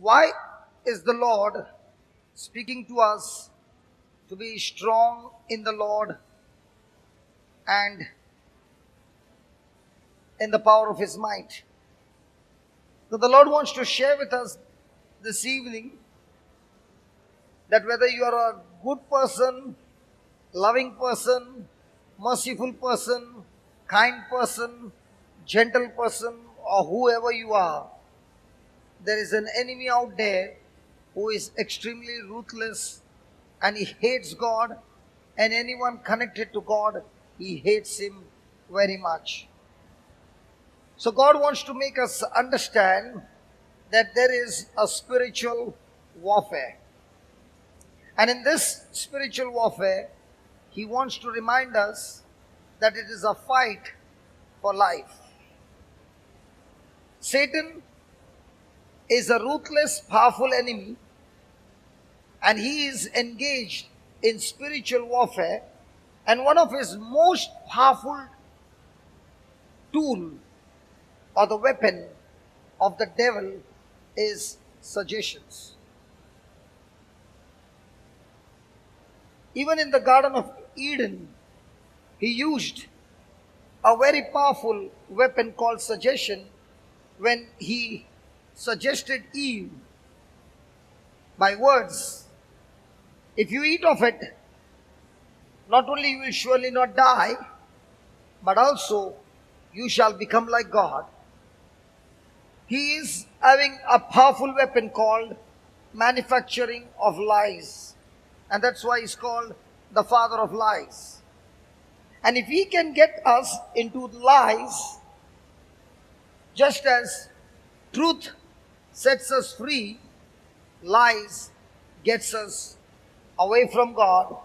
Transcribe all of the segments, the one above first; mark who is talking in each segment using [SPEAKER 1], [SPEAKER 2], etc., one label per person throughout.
[SPEAKER 1] Why is the Lord speaking to us to be strong in the Lord and in the power of His might? So the Lord wants to share with us this evening that whether you are a good person, loving person, merciful person, kind person, gentle person, or whoever you are, there is an enemy out there who is extremely ruthless and he hates God, and anyone connected to God, he hates him very much. So God wants to make us understand that there is a spiritual warfare. And in this spiritual warfare, He wants to remind us that it is a fight for life. Satan is a ruthless, powerful enemy, and he is engaged in spiritual warfare. And one of his most powerful tool or the weapon of the devil is suggestions. Even in the Garden of Eden, he used a very powerful weapon called suggestion when he suggested Eve by words, if you eat of it, not only you will surely not die, but also you shall become like God. He is having a powerful weapon called manufacturing of lies. And that's why he's called the father of lies. And if he can get us into lies, just as truth sets us free, lies gets us away from God,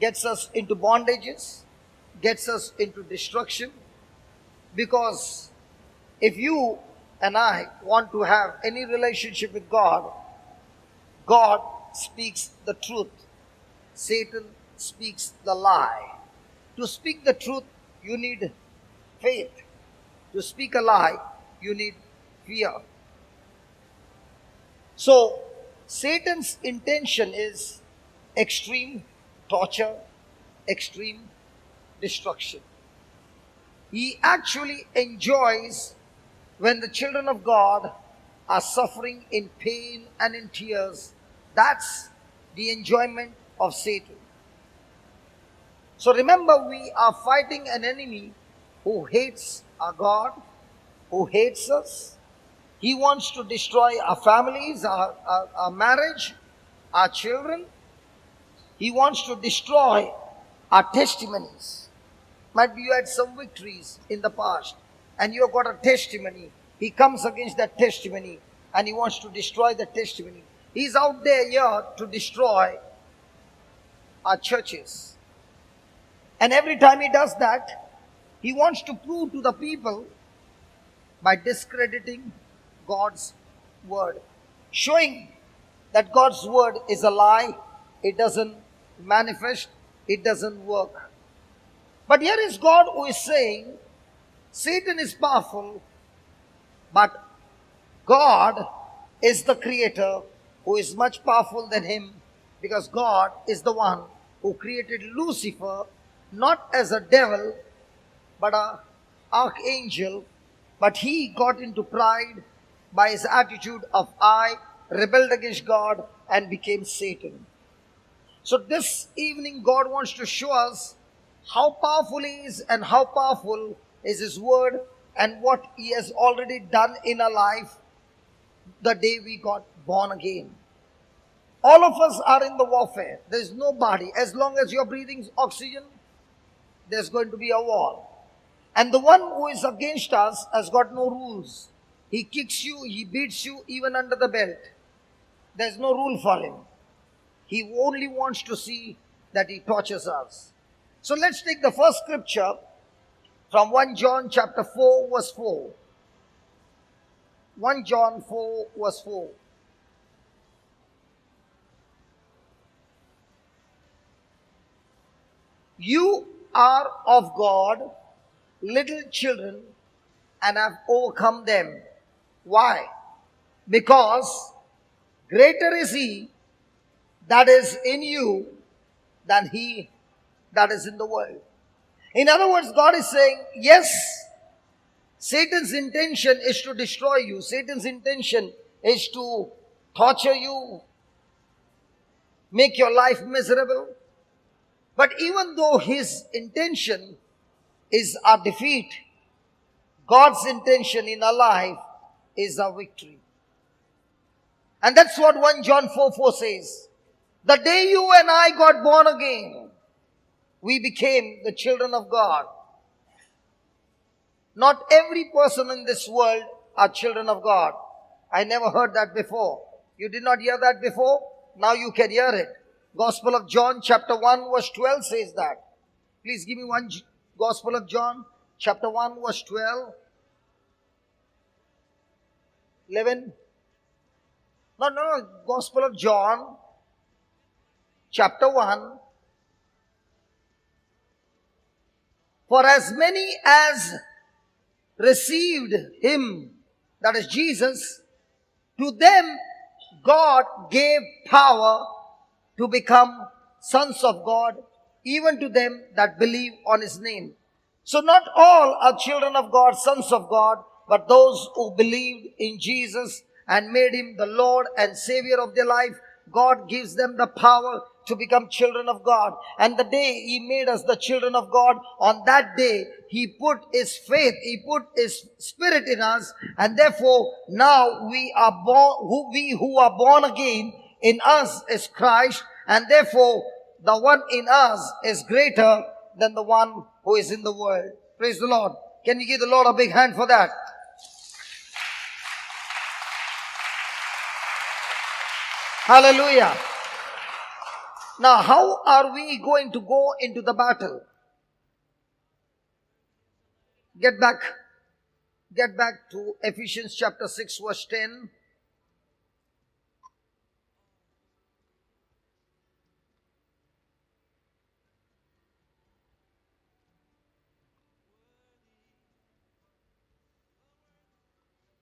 [SPEAKER 1] gets us into bondages, gets us into destruction. Because if you and I want to have any relationship with God, God speaks the truth. Satan speaks the lie. To speak the truth, you need faith. To speak a lie, you need fear. So, Satan's intention is extreme torture, extreme destruction. He actually enjoys when the children of God are suffering in pain and in tears. That's the enjoyment of Satan. So remember, we are fighting an enemy who hates our God, who hates us. He wants to destroy our families, our marriage, our children. He wants to destroy our testimonies. Might be you had some victories in the past and you have got a testimony. He comes against that testimony and he wants to destroy the testimony. He's out there here to destroy our churches. And every time he does that, he wants to prove to the people by discrediting God's word, showing that God's word is a lie, it doesn't manifest, it doesn't work. But here is God who is saying, Satan is powerful, but God is the creator who is much powerful than him, because God is the one who created Lucifer not as a devil but an archangel, but he got into pride by his attitude of I rebelled against God and became Satan. So this evening God wants to show us how powerful he is and how powerful is his word and what he has already done in our life the day we got born again. All of us are in the warfare. There is nobody. As long as you're breathing oxygen, there's going to be a war. And the one who is against us has got no rules. He kicks you, he beats you even under the belt. There's no rule for him. He only wants to see that he tortures us. So let's take the first scripture from 1 John chapter 4 verse 4. 1 John 4 verse 4. You are of God, little children, and have overcome them. Why? because greater is he that is in you than he that is in the world. In other words, God is saying, yes, Satan's intention is to destroy you. Satan's intention is to torture you, make your life miserable. But even though his intention is our defeat, God's intention in our life is our victory. And that's what 1 John 4:4 says. The day you and I got born again, we became the children of God. Not every person in this world are children of God. I never heard that before. You did not hear that before? Now you can hear it. Gospel of John chapter 1 verse 12 says that. Please give me one Gospel of John chapter 1 verse 12. 11. No. Gospel of John chapter 1. For as many as received him, that is Jesus, to them God gave power to become sons of God, even to them that believe on his name. So not all are children of God, sons of God, but those who believed in Jesus and made him the Lord and Savior of their life. God gives them the power to become children of God. And the day he made us the children of God, on that day he put his faith, he put his spirit in us, and therefore now we are born, we who are born again, in us is Christ, and therefore the one in us is greater than the one who is in the world. Praise the Lord. Can you give the Lord a big hand for that? Hallelujah. Now, how are we going to go into the battle? Get back to Ephesians chapter 6 verse 10.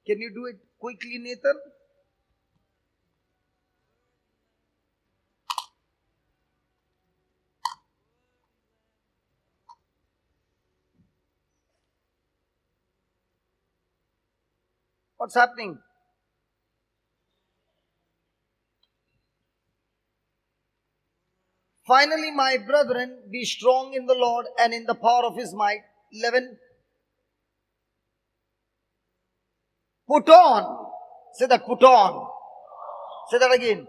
[SPEAKER 1] Can you do it quickly, Nathan? What's happening? Finally, my brethren, be strong in the Lord and in the power of his might. 11. Put on. Say that, put on. Say that again.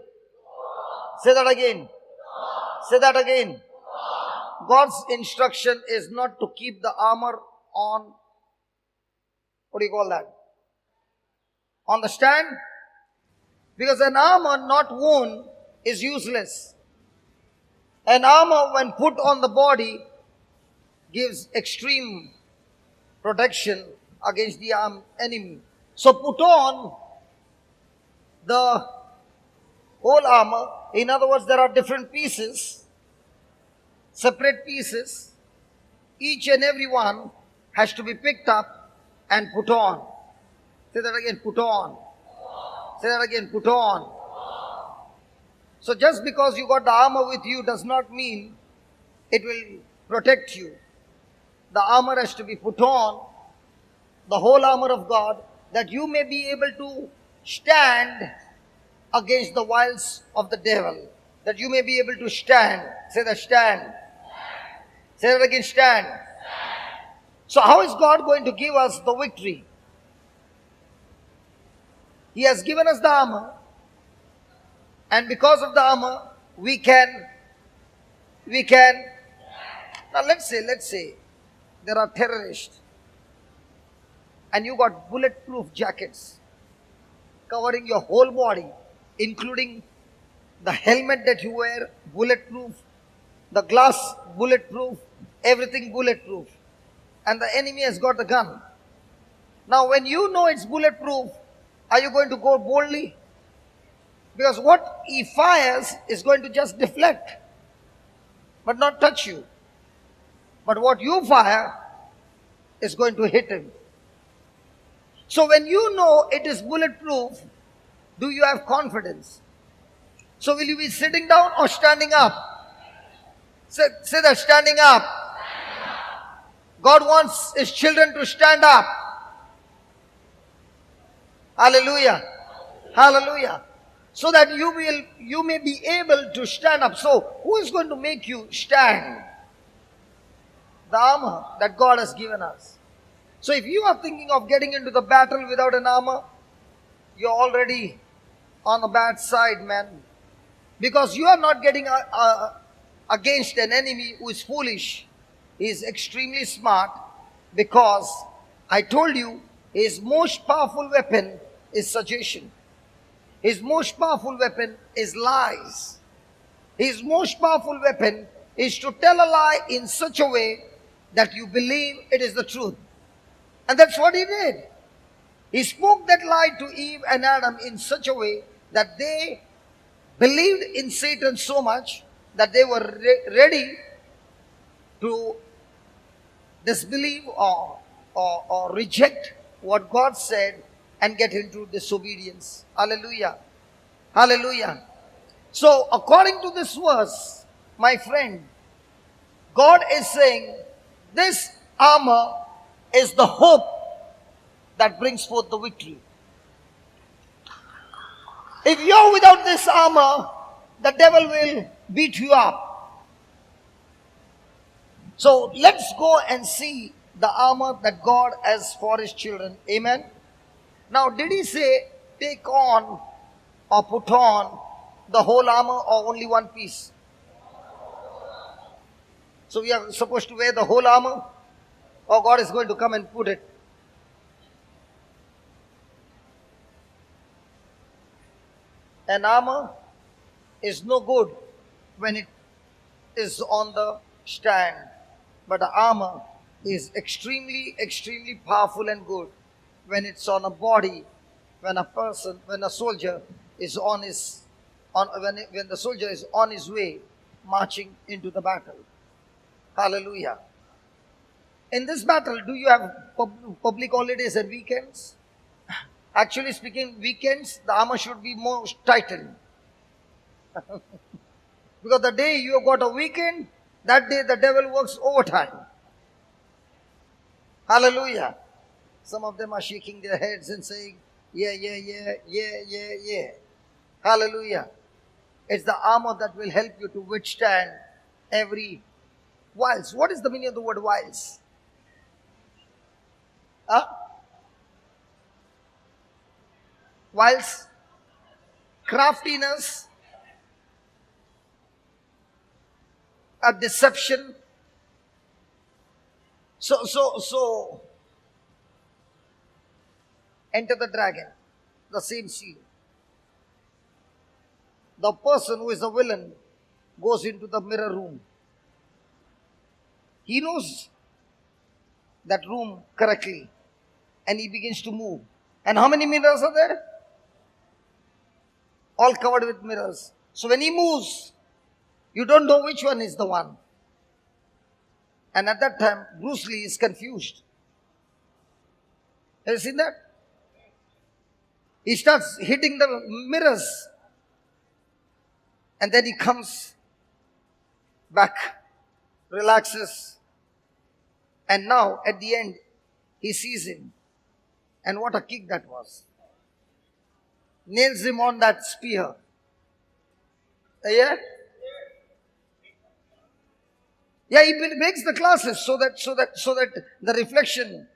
[SPEAKER 1] Say that again. Say that again. God's instruction is not to keep the armor on, what do you call that? On the stand. Because an armor not worn is useless. An armor when put on the body gives extreme protection against the enemy. So put on the whole armor. In other words, there are different pieces, separate pieces. Each and every one has to be picked up and put on. Say that again, put on. Say that again, put on. So just because you got the armor with you does not mean it will protect you. The armor has to be put on, the whole armor of God, that you may be able to stand against the wiles of the devil. That you may be able to stand. Say that, stand. Say that again, stand. So how is God going to give us the victory? He has given us the armor, and because of the armor, we can, now let's say, there are terrorists, and you got bulletproof jackets covering your whole body, including the helmet that you wear, bulletproof, the glass bulletproof, everything bulletproof, and the enemy has got the gun. Now when you know it's bulletproof, are you going to go boldly? Because what he fires is going to just deflect, but not touch you. But what you fire is going to hit him. So when you know it is bulletproof, Do you have confidence? So will you be sitting down or standing up? Say that, standing up. God wants His children to stand up. Hallelujah. Hallelujah. So that you may be able to stand up. So who is going to make you stand? The armor that God has given us. So if you are thinking of getting into the battle without an armor, you're already on a bad side, man. Because you are not getting against an enemy who is foolish. He is extremely smart, because I told you his most powerful weapon is suggestion. His most powerful weapon is lies. His most powerful weapon is to tell a lie in such a way that you believe it is the truth. And that's what he did. He spoke that lie to Eve and Adam in such a way that they believed in Satan so much that they were ready to disbelieve or reject what God said and get into disobedience. Hallelujah. Hallelujah. So according to this verse, my friend, God is saying this armor is the hope that brings forth the victory. If you're without this armor, the devil will beat you up. So let's go and see the armor that God has for His children. Amen. Now, did He say take on or put on the whole armor or only one piece? So we are supposed to wear the whole armor, or God is going to come and put it? An armor is no good when it is on the stand, but the armor is extremely, extremely powerful and good when it's on a body, when a soldier is when the soldier is on his way marching into the battle. Hallelujah. In this battle, do you have public holidays and weekends? Actually speaking, weekends, the armor should be more tightened. Because the day you have got a weekend, that day the devil works overtime. Hallelujah. Some of them are shaking their heads and saying, yeah, yeah, yeah, yeah, yeah, yeah. Hallelujah. It's the armor that will help you to withstand every wiles. What is the meaning of the word wiles? Huh? Wiles, craftiness, a deception. So, enter the dragon, the same scene. The person who is the villain goes into the mirror room. He knows that room correctly and he begins to move. And how many mirrors are there? All covered with mirrors. So when he moves, you don't know which one is the one. And at that time, Bruce Lee is confused. Have you seen that? He starts hitting the mirrors. And then he comes back, relaxes. And now, at the end, he sees him. And what a kick that was. Nails him on that spear. Yeah? Yeah, he makes the glasses so that the reflection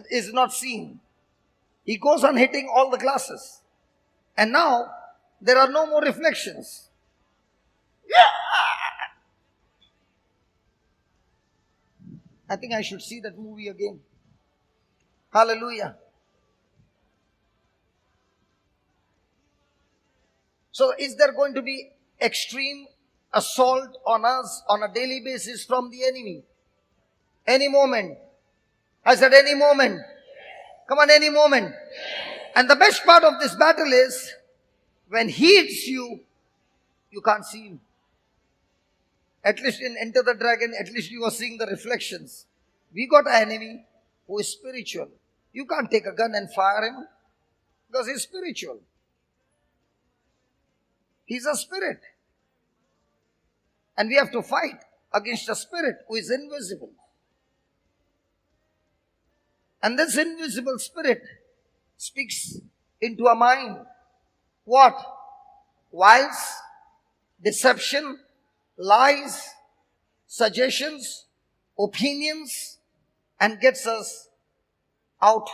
[SPEAKER 1] is not seen. He goes on hitting all the glasses. And now, there are no more reflections. Yeah! I think I should see that movie again. Hallelujah. So is there going to be extreme assault on us on a daily basis from the enemy? Any moment. I said any moment. Come on, any moment. And the best part of this battle is when he hits you, you can't see him. At least in Enter the Dragon, at least you are seeing the reflections. We got an enemy who is spiritual. You can't take a gun and fire him because he's spiritual. He's a spirit. And we have to fight against a spirit who is invisible. And this invisible spirit speaks into our mind. What? Wiles, deception, lies, suggestions, opinions, and gets us out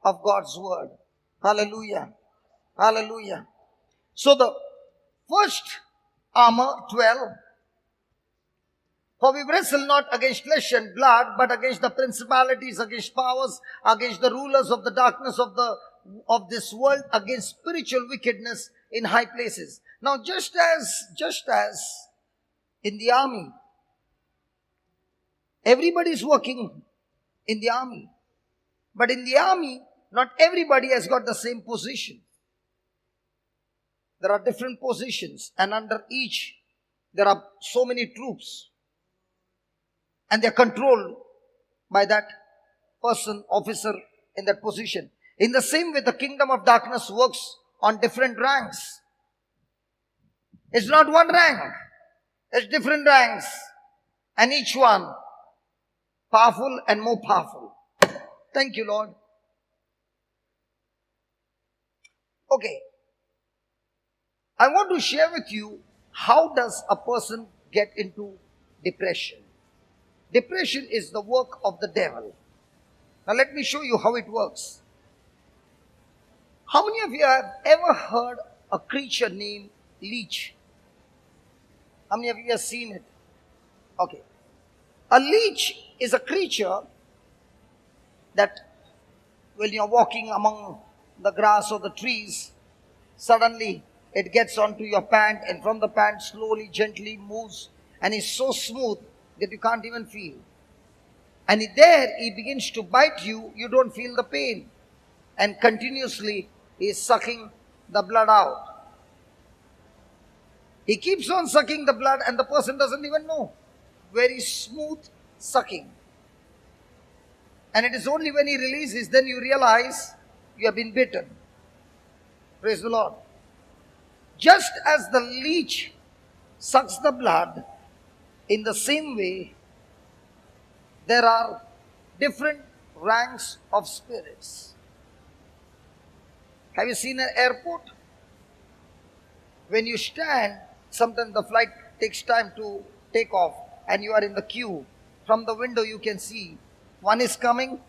[SPEAKER 1] of God's word. Hallelujah. Hallelujah. So the first armor, 12. For we wrestle not against flesh and blood, but against the principalities, against powers, against the rulers of the darkness of this world, against spiritual wickedness in high places. Now, just as in the army, everybody is working in the army, but in the army, not everybody has got the same position. There are different positions, and under each, there are so many troops. And they are controlled by that person, officer in that position. In the same way, the kingdom of darkness works on different ranks. It's not one rank. It's different ranks. And each one powerful and more powerful. Thank you, Lord. Okay. I want to share with you, how does a person get into depression? Depression is the work of the devil. Now let me show you how it works. How many of you have ever heard a creature named leech? How many of you have seen it? Okay. A leech is a creature that when you're walking among the grass or the trees, suddenly it gets onto your pant, and from the pant slowly, gently moves, and is so smooth that you can't even feel. And there he begins to bite you, you don't feel the pain. And continuously he is sucking the blood out. He keeps on sucking the blood and the person doesn't even know. Very smooth sucking. And it is only when he releases, then you realize you have been bitten. Praise the Lord. Just as the leech sucks the blood, in the same way, there are different ranks of spirits. Have you seen an airport? When you stand, sometimes the flight takes time to take off and you are in the queue. From the window you can see one is coming.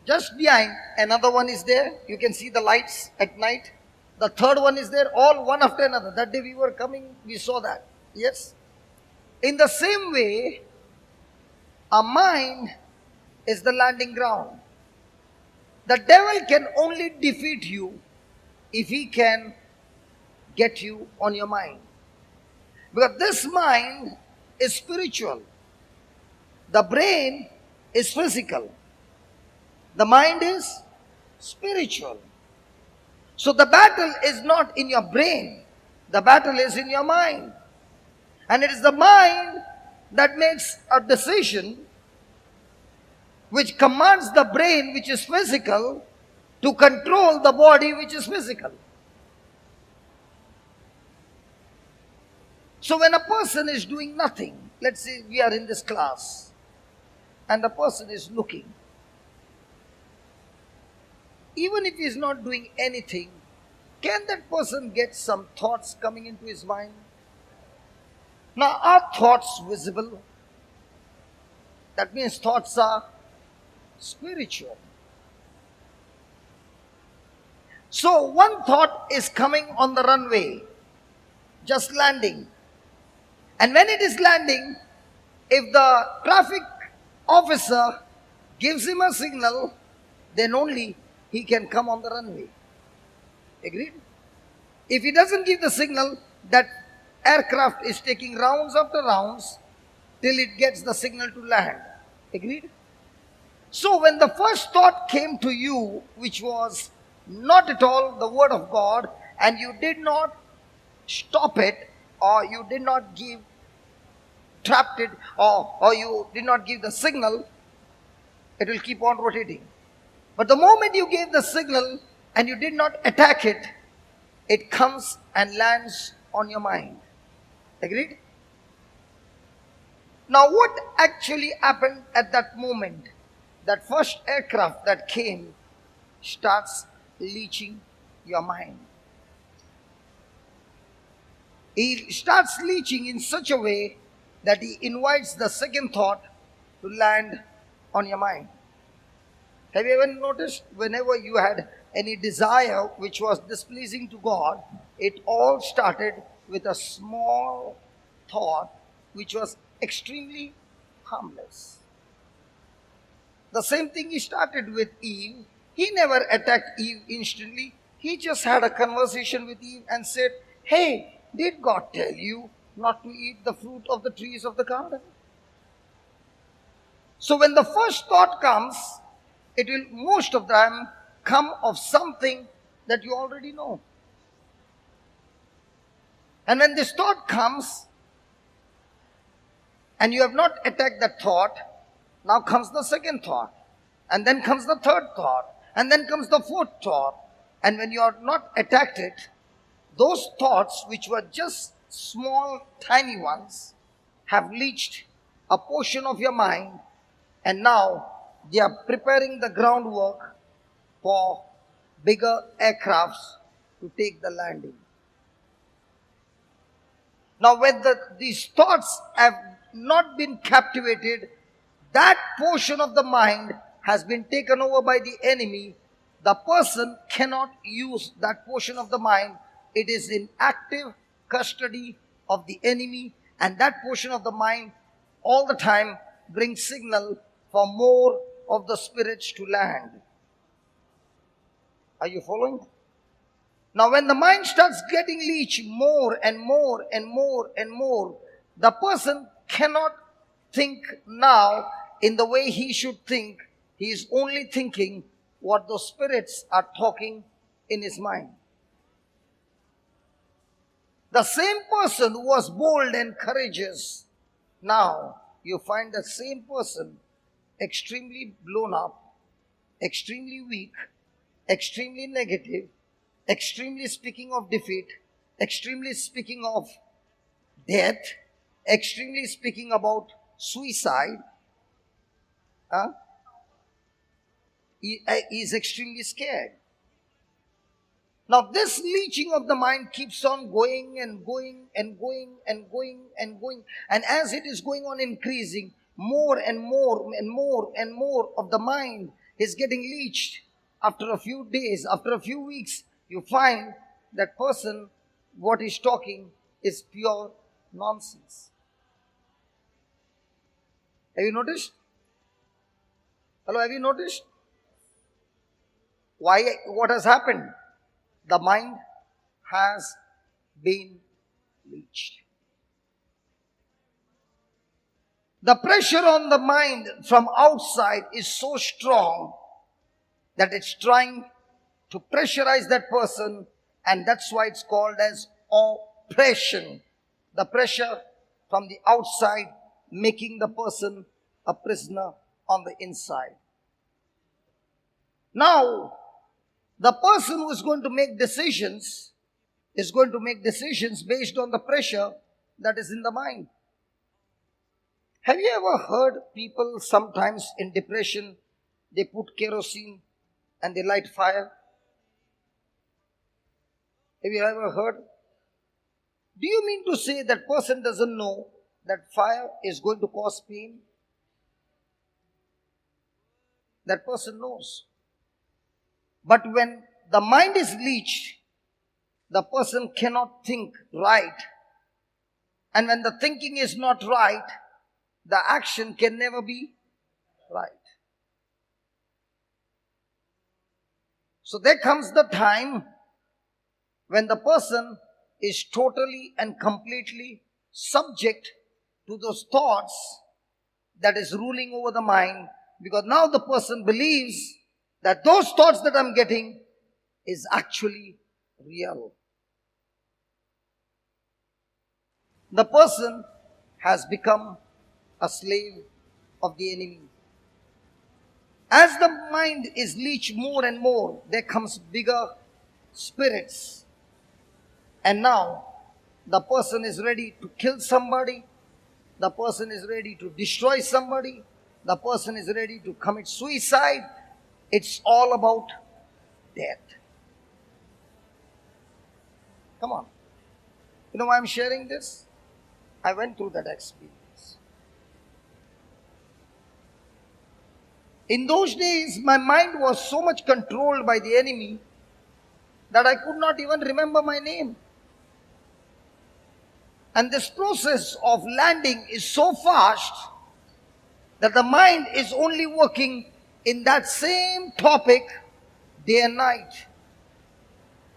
[SPEAKER 1] Just behind, another one is there. You can see the lights at night. The third one is there, all one after another. That day we were coming, we saw that. Yes. In the same way, our mind is the landing ground. The devil can only defeat you if he can get you on your mind. Because this mind is spiritual. The brain is physical. The mind is spiritual. So the battle is not in your brain. The battle is in your mind. And it is the mind that makes a decision which commands the brain, which is physical, to control the body, which is physical. So when a person is doing nothing, let's say we are in this class, and the person is looking, even if he is not doing anything, can that person get some thoughts coming into his mind? Now, are thoughts visible? That means thoughts are spiritual. So, one thought is coming on the runway, just landing. And when it is landing, if the traffic officer gives him a signal, then only he can come on the runway. Agreed? If he doesn't give the signal, that aircraft is taking rounds after rounds till it gets the signal to land. Agreed? So when the first thought came to you, which was not at all the word of God, and you did not stop it, or you did not trapped it, or you did not give the signal, it will keep on rotating. But the moment you gave the signal and you did not attack it, it comes and lands on your mind. Agreed? Now, what actually happened at that moment? That first aircraft that came starts leeching your mind. He starts leeching in such a way that he invites the second thought to land on your mind. Have you ever noticed whenever you had any desire which was displeasing to God, it all started with a small thought which was extremely harmless. The same thing he started with Eve. He never attacked Eve instantly. He just had a conversation with Eve and said, "Hey, did God tell you not to eat the fruit of the trees of the garden?" So when the first thought comes, it will most of the time come of something that you already know. And when this thought comes and you have not attacked that thought, now comes the second thought. And then comes the third thought. And then comes the fourth thought. And when you are not attacked it, those thoughts which were just small, tiny ones have reached a portion of your mind, and now they are preparing the groundwork for bigger aircrafts to take the landing. Now, when these thoughts have not been captivated, that portion of the mind has been taken over by the enemy. The person cannot use that portion of the mind. It is in active custody of the enemy, and that portion of the mind all the time brings signal for more of the spirits to land. Are you following? Now, when the mind starts getting leech more and more and more and more, the person cannot think now in the way he should think. He is only thinking what the spirits are talking in his mind. The same person who was bold and courageous, now you find the same person extremely blown up, extremely weak, extremely negative, extremely speaking of defeat, extremely speaking of death, extremely speaking about suicide. Huh? He is extremely scared. Now, this leeching of the mind keeps on going and going and going and going and going. And as it is going on increasing, more and more and more and more of the mind is getting leached. After a few days, after a few weeks, you find that person, what he's talking is pure nonsense. Have you noticed? Hello, have you noticed? Why? What has happened? The mind has been leached. The pressure on the mind from outside is so strong that it's trying to pressurize that person, and that's why it's called as oppression. The pressure from the outside making the person a prisoner on the inside. Now, the person who is going to make decisions is going to make decisions based on the pressure that is in the mind. Have you ever heard people sometimes in depression, they put kerosene and they light fire? Have you ever heard? Do you mean to say that person doesn't know that fire is going to cause pain? That person knows. But when the mind is leached, the person cannot think right. And when the thinking is not right, the action can never be right. So there comes the time when the person is totally and completely subject to those thoughts that is ruling over the mind, because now the person believes that those thoughts that I'm getting is actually real. The person has become a slave of the enemy. As the mind is leached more and more, there comes bigger spirits And now the person is ready to kill somebody. The person is ready to destroy somebody. The person is ready to commit suicide. It's all about death. Come on. You know why I'm sharing this? I went through that experience. In those days, my mind was so much controlled by the enemy that I could not even remember my name. And this process of landing is so fast that the mind is only working in that same topic day and night.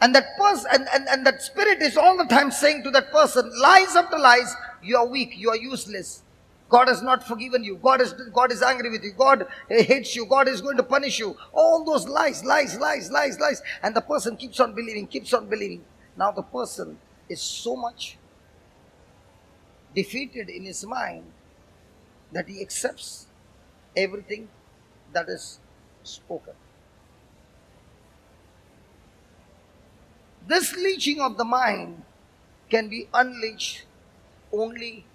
[SPEAKER 1] And that person and that spirit is all the time saying to that person, lies after lies, you are weak, you are useless. God has not forgiven you. God is angry with you. God hates you. God is going to punish you. All those lies. And the person keeps on believing. Now the person is so much defeated in his mind that he accepts everything that is spoken. This leeching of the mind can be unleashed only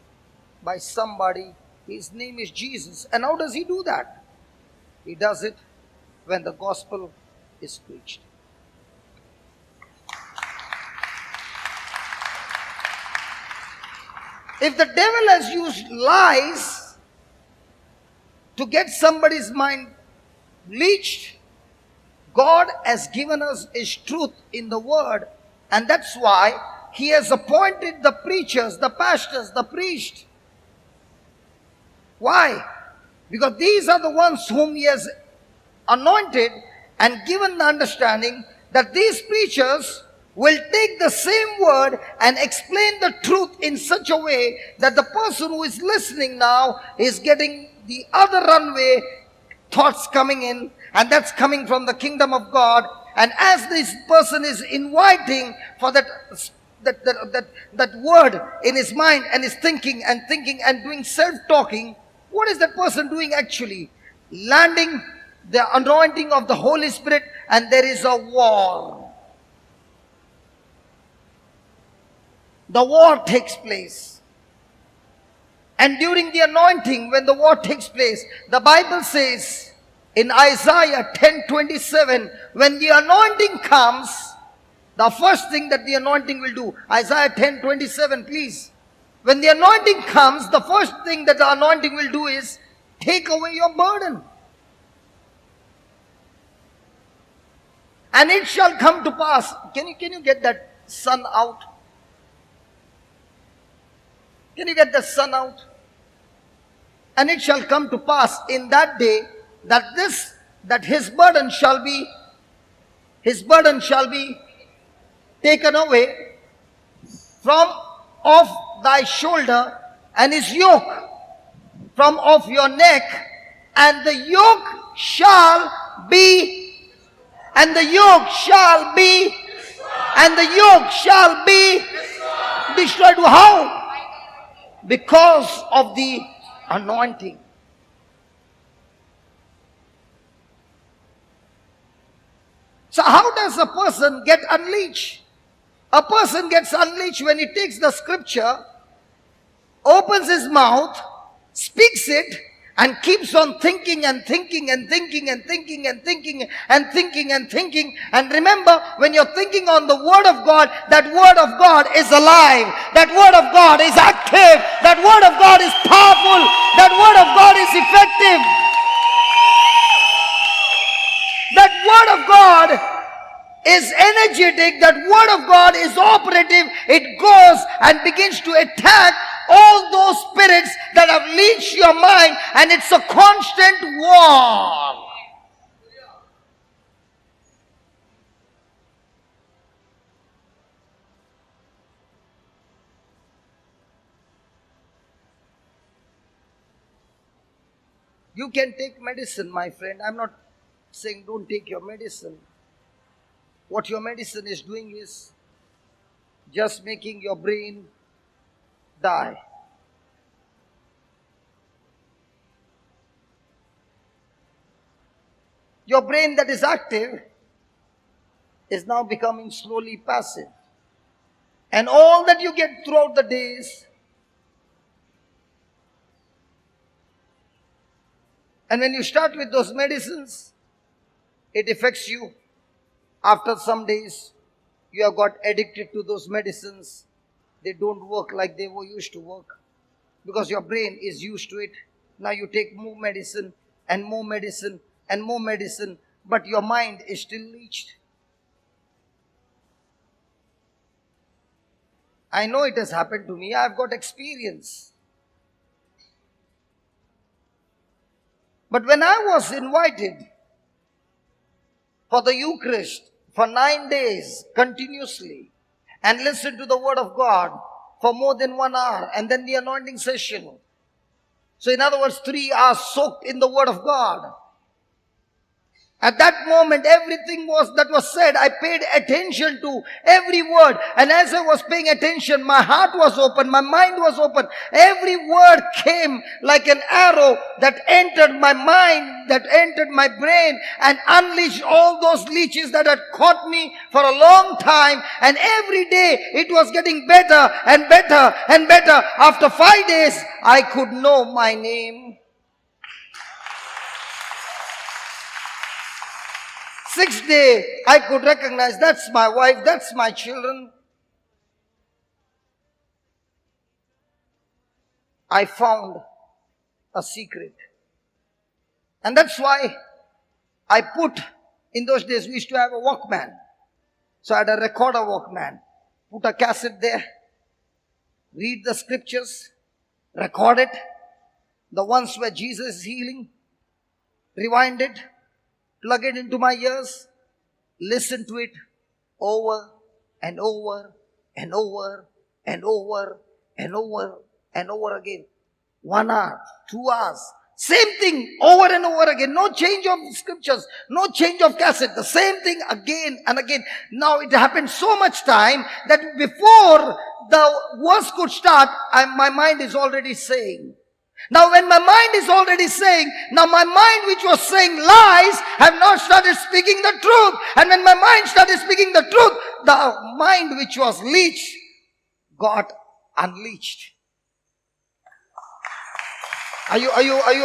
[SPEAKER 1] by somebody. His name is Jesus. And how does he do that? He does it when the gospel is preached. If the devil has used lies to get somebody's mind leached, God has given us His truth in the Word, and that's why He has appointed the preachers, the pastors, the priests. Why? Because these are the ones whom He has anointed and given the understanding that these preachers will take the same word and explain the truth in such a way that the person who is listening now is getting the other runway thoughts coming in, and that's coming from the kingdom of God. And as this person is inviting for that word in his mind and is thinking and doing self-talking, what is that person doing actually? Landing the anointing of the Holy Spirit, and there is a war. The war takes place. And during the anointing, when the war takes place, the Bible says in Isaiah 10:27, when the anointing comes, the first thing that the anointing will do, Isaiah 10:27, please. When the anointing comes, the first thing that the anointing will do is take away your burden. And it shall come to pass. Can you get that sun out? Can you get the sun out? And it shall come to pass in that day that his burden shall be taken away from off thy shoulder, and his yoke from off your neck, and the yoke shall be destroyed. How? Because of the anointing. So how does a person get unleashed? A person gets unleashed when he takes the scripture, opens his mouth, speaks it, and keeps on thinking and thinking. And remember, when you're thinking on the Word of God, that Word of God is alive. That Word of God is active. That Word of God is powerful. That Word of God is effective. That Word of God is energetic. That Word of God is operative. It goes and begins to attack all those spirits that have leached your mind, and it's a constant war. You can take medicine, my friend. I'm not saying don't take your medicine. What your medicine is doing is just making your brain die. Your brain that is active is now becoming slowly passive. And all that you get throughout the days. And when you start with those medicines, it affects you. After some days, you have got addicted to those medicines. They don't work like they were used to work. Because your brain is used to it. Now you take more medicine and more medicine and more medicine, but your mind is still leached. I know it has happened to me. I've got experience. But when I was invited for the Eucharist for 9 days continuously and listened to the Word of God for more than 1 hour, and then the anointing session. So in other words, 3 hours soaked in the Word of God. At that moment, everything that was said, I paid attention to every word. And as I was paying attention, my heart was open, my mind was open. Every word came like an arrow that entered my mind, that entered my brain, and unleashed all those leeches that had caught me for a long time. And every day, it was getting better and better and better. After 5 days, I could know my name. 6th day, I could recognize that's my wife, that's my children. I found a secret. And that's why I put, in those days we used to have a Walkman. So I had a recorder Walkman. Put a cassette there, read the scriptures, record it. The ones where Jesus is healing, rewind it. Plug it into my ears, listen to it over and over and over and over and over and over again. 1 hour, 2 hours, same thing over and over again. No change of scriptures, no change of cassette. The same thing again and again. Now it happened so much time that before the verse could start, my mind is already saying. Now when my mind is already saying, now my mind which was saying lies have now started speaking the truth. And when my mind started speaking the truth, the mind which was leached got unleashed. Are you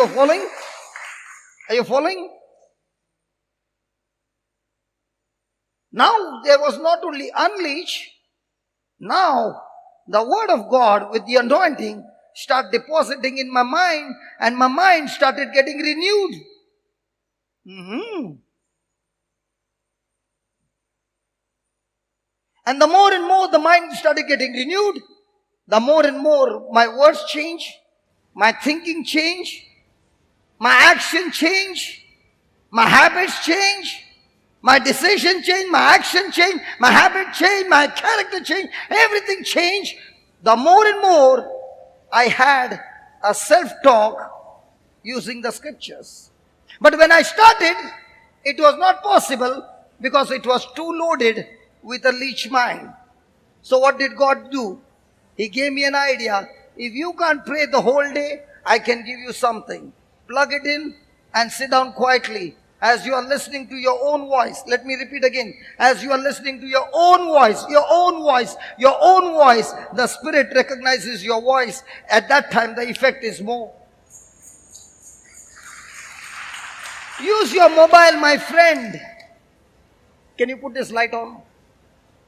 [SPEAKER 1] following? Are you following? Now there was not only unleashed, now the word of God with the anointing start depositing in my mind, and my mind started getting renewed. And the more and more the mind started getting renewed, the more and more my words change, my thinking change, my action change, my habits change, my decision change, my action change, my habit change, my character change, everything changed. The more and more I had a self-talk using the scriptures. But when I started, it was not possible because it was too loaded with a leech mind. So what did God do? He gave me an idea. If you can't pray the whole day, I can give you something. Plug it in and sit down quietly. As you are listening to your own voice, let me repeat again. As you are listening to your own voice, your own voice, your own voice, the Spirit recognizes your voice. At that time, the effect is more. Use your mobile, my friend. Can you put this light on?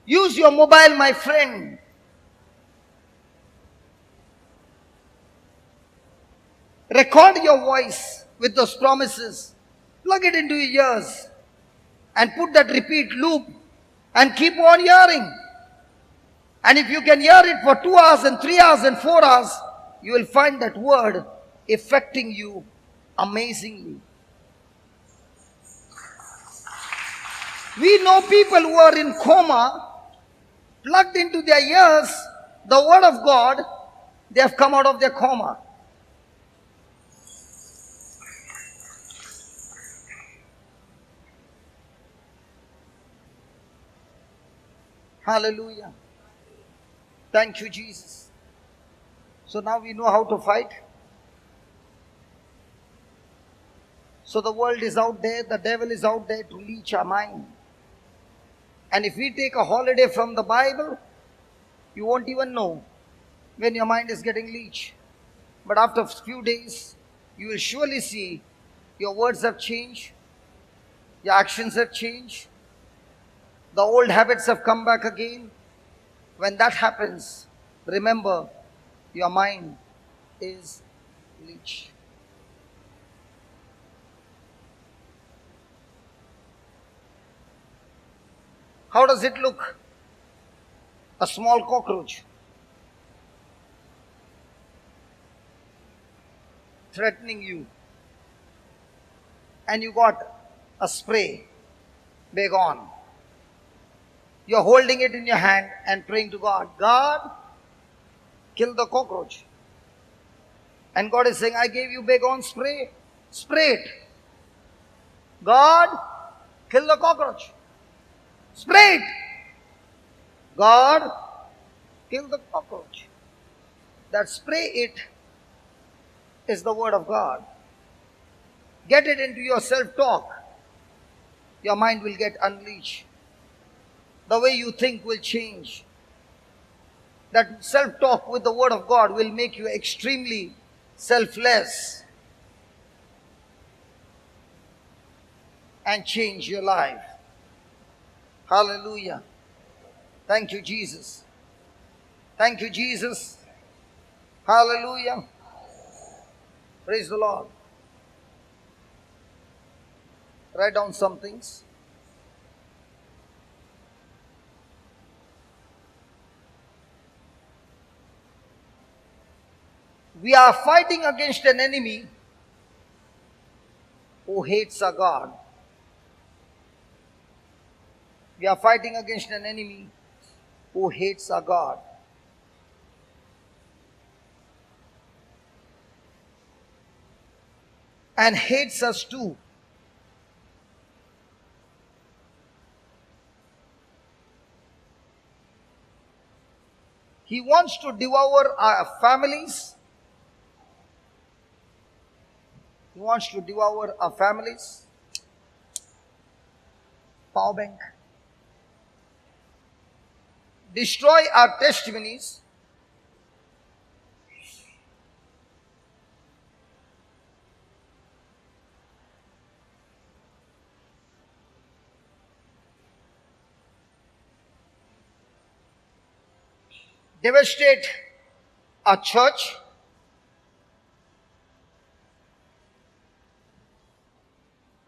[SPEAKER 1] Use your mobile, my friend. Record your voice with those promises. Plug it into your ears and put that repeat loop and keep on hearing. And if you can hear it for 2 hours and 3 hours and 4 hours, you will find that word affecting you amazingly. We know people who are in coma, plugged into their ears the word of God, they have come out of their coma. Hallelujah. Thank you, Jesus. So now we know how to fight. So the world is out there, the devil is out there to leech our mind. And if we take a holiday from the Bible, You won't even know when your mind is getting leech. But after a few days, you will surely see your words have changed, your actions have changed, the old habits have come back again. When that happens, remember your mind is leech. How does it look? A small cockroach threatening you, and you got a spray, big on. You're holding it in your hand and praying to God, God, kill the cockroach. And God is saying, I gave you big on spray, spray it. God, kill the cockroach. Spray it. God, kill the cockroach. That spray it is the word of God. Get it into your self-talk. Your mind will get unleashed. The way you think will change. That self-talk with the word of God will make you extremely selfless and change your life. Hallelujah. Thank you, Jesus. Thank you, Jesus. Hallelujah. Praise the Lord. Write down some things. We are fighting against an enemy who hates our God. We are fighting against an enemy who hates our God. And hates us too. He wants to devour our families. He wants to devour our families. Power bank. Destroy our testimonies. Devastate our church.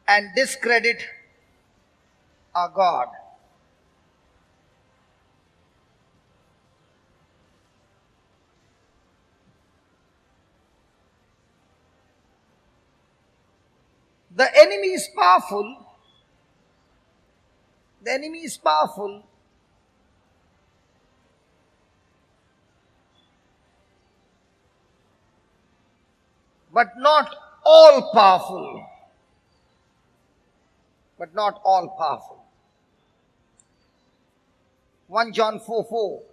[SPEAKER 1] And discredit our God. The enemy is powerful. The enemy is powerful. But not all powerful. But not all powerful. 1 John 4:4.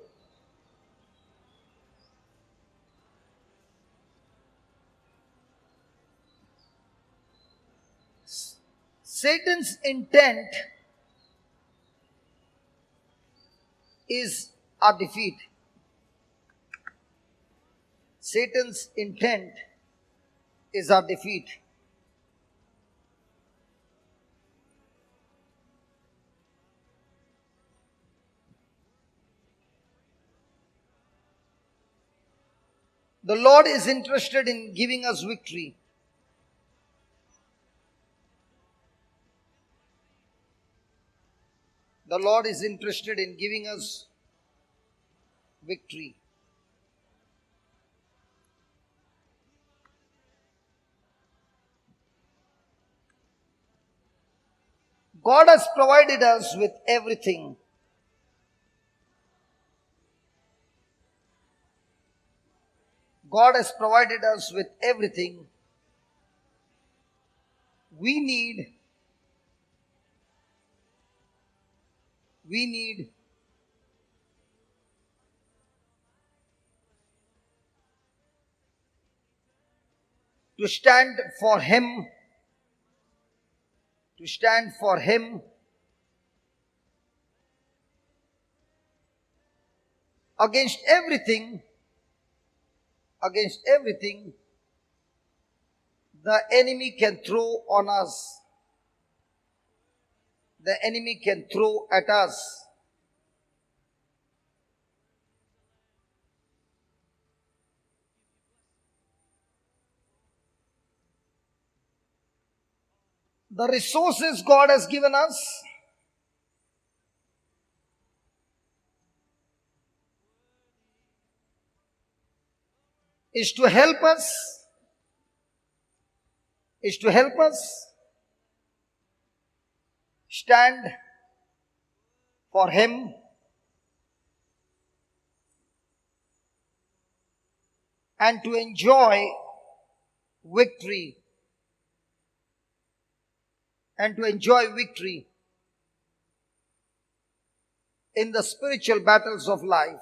[SPEAKER 1] Satan's intent is our defeat. Satan's intent is our defeat. The Lord is interested in giving us victory. The Lord is interested in giving us victory. God has provided us with everything. God has provided us with everything we need. We need to stand for Him, to stand for Him against everything, the enemy can throw on us. The enemy can throw at us. The resources God has given us is to help us, stand for Him and to enjoy victory. In the spiritual battles of life.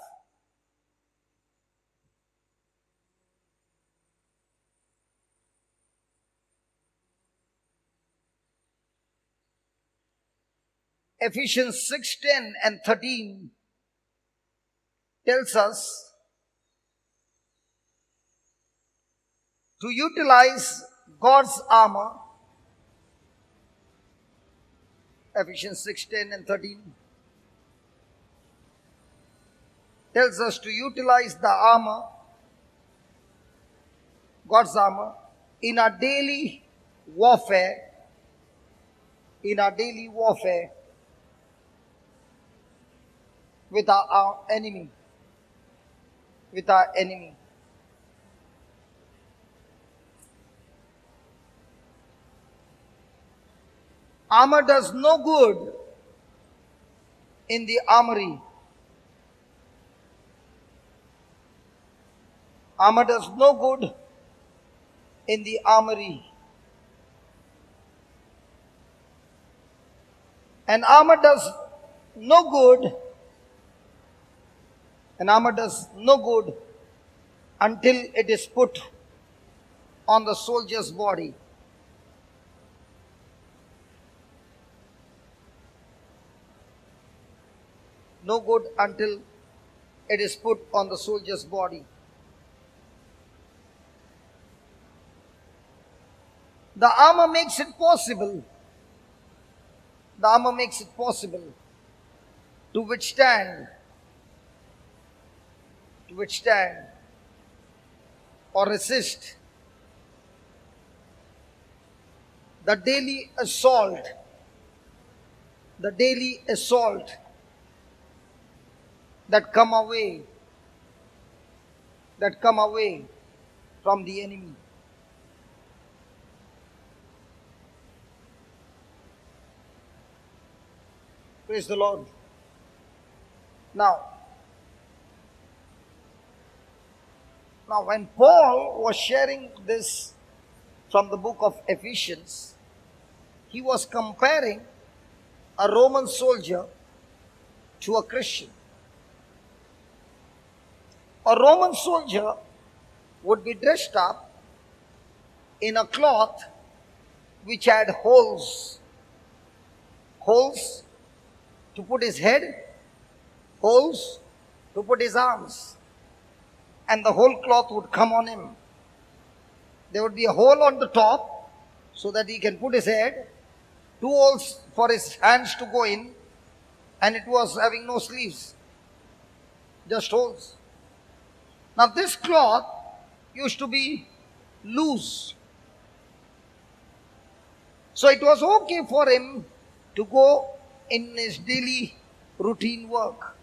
[SPEAKER 1] Ephesians 6:10 and 13 tells us to utilize God's armor. Ephesians 6:10 and 13 tells us to utilize the armor, God's armor, in our daily warfare, with our enemy. Armor does no good in the armory. Armor does no good in the armory. And armor does no good until it is put on the soldier's body. No good until it is put on the soldier's body. The armor makes it possible. To withstand or resist the daily assault that come away from the enemy. Praise the Lord. Now when Paul was sharing this from the book of Ephesians, he was comparing a Roman soldier to a Christian. A Roman soldier would be dressed up in a cloth which had holes to put his head, holes to put his arms, and the whole cloth would come on him. There would be a hole on the top so that he can put his head, 2 holes for his hands to go in, and it was having no sleeves, just holes. Now this cloth used to be loose, so it was okay for him to go in his daily routine work.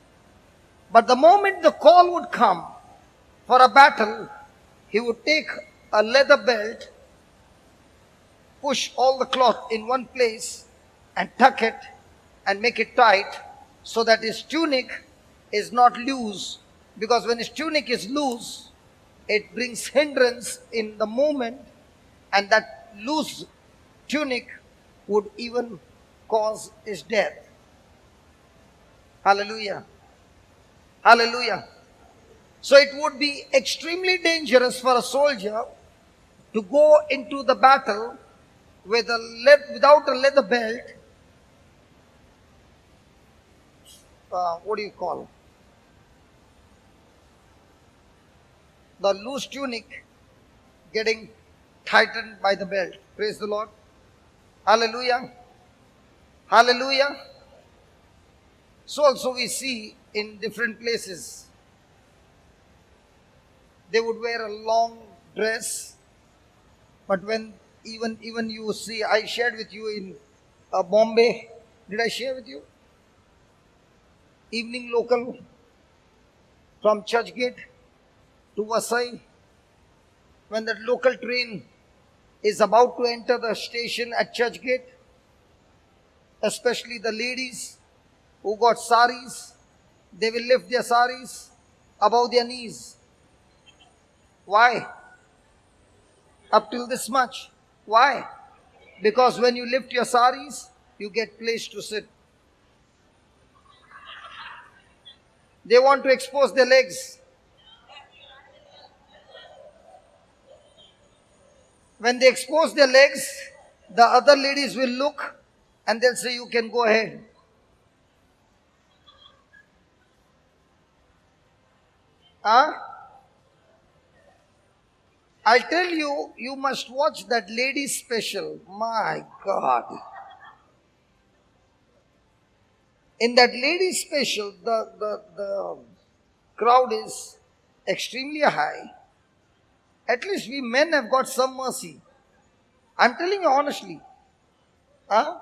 [SPEAKER 1] But the moment the call would come for a battle, he would take a leather belt, push all the cloth in one place and tuck it and make it tight so that his tunic is not loose, because when his tunic is loose, it brings hindrance in the movement, and that loose tunic would even cause his death. Hallelujah. So it would be extremely dangerous for a soldier to go into the battle without a leather belt. What do you call? the loose tunic getting tightened by the belt. Praise the Lord. Hallelujah. Hallelujah. So also we see in different places, they would wear a long dress, but when even you see, I shared with you in Bombay, did I share with you? Evening local from Churchgate to Vasai, when that local train is about to enter the station at Churchgate, especially the ladies who got saris, they will lift their saris above their knees. Why? Up till this much. Why? Because when you lift your saris, you get place to sit. They want to expose their legs. When they expose their legs, the other ladies will look and they'll say, you can go ahead. Huh? I tell you, you must watch that lady special. My God. In that lady special, the crowd is extremely high. At least we men have got some mercy. I'm telling you honestly. Huh?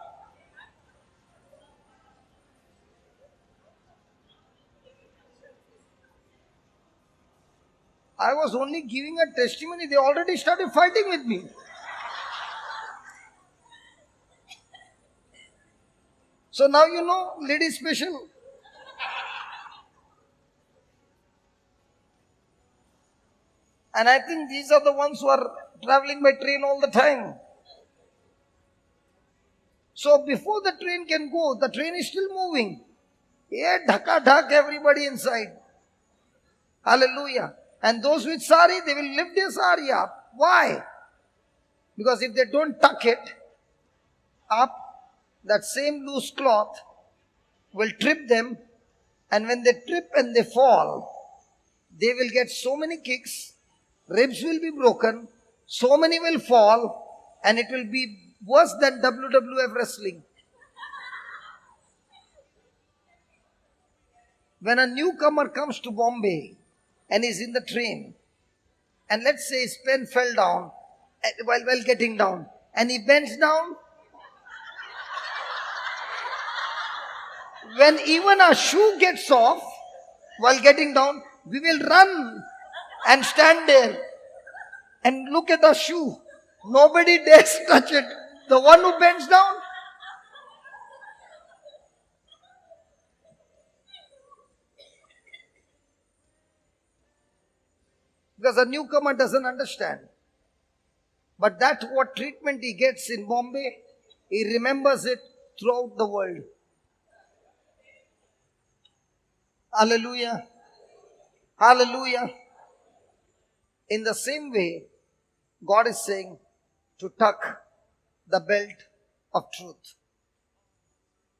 [SPEAKER 1] I was only giving a testimony. They already started fighting with me. So now you know, lady special. And I think these are the ones who are traveling by train all the time. So before the train can go, the train is still moving. Yeah, dhaka dhak, everybody inside. Hallelujah. And those with sari, they will lift their sari up. Why? Because if they don't tuck it up, that same loose cloth will trip them. And when they trip and they fall, they will get so many kicks, ribs will be broken, so many will fall, and it will be worse than WWF wrestling. When a newcomer comes to Bombay and is in the train, and let's say his pen fell down while getting down, and he bends down, when even a shoe gets off while getting down, we will run and stand there and look at the shoe. Nobody dares touch it. The one who bends down. Because a newcomer doesn't understand. But that's what treatment he gets in Bombay. He remembers it throughout the world. Hallelujah. Hallelujah. In the same way, God is saying to tuck the belt of truth.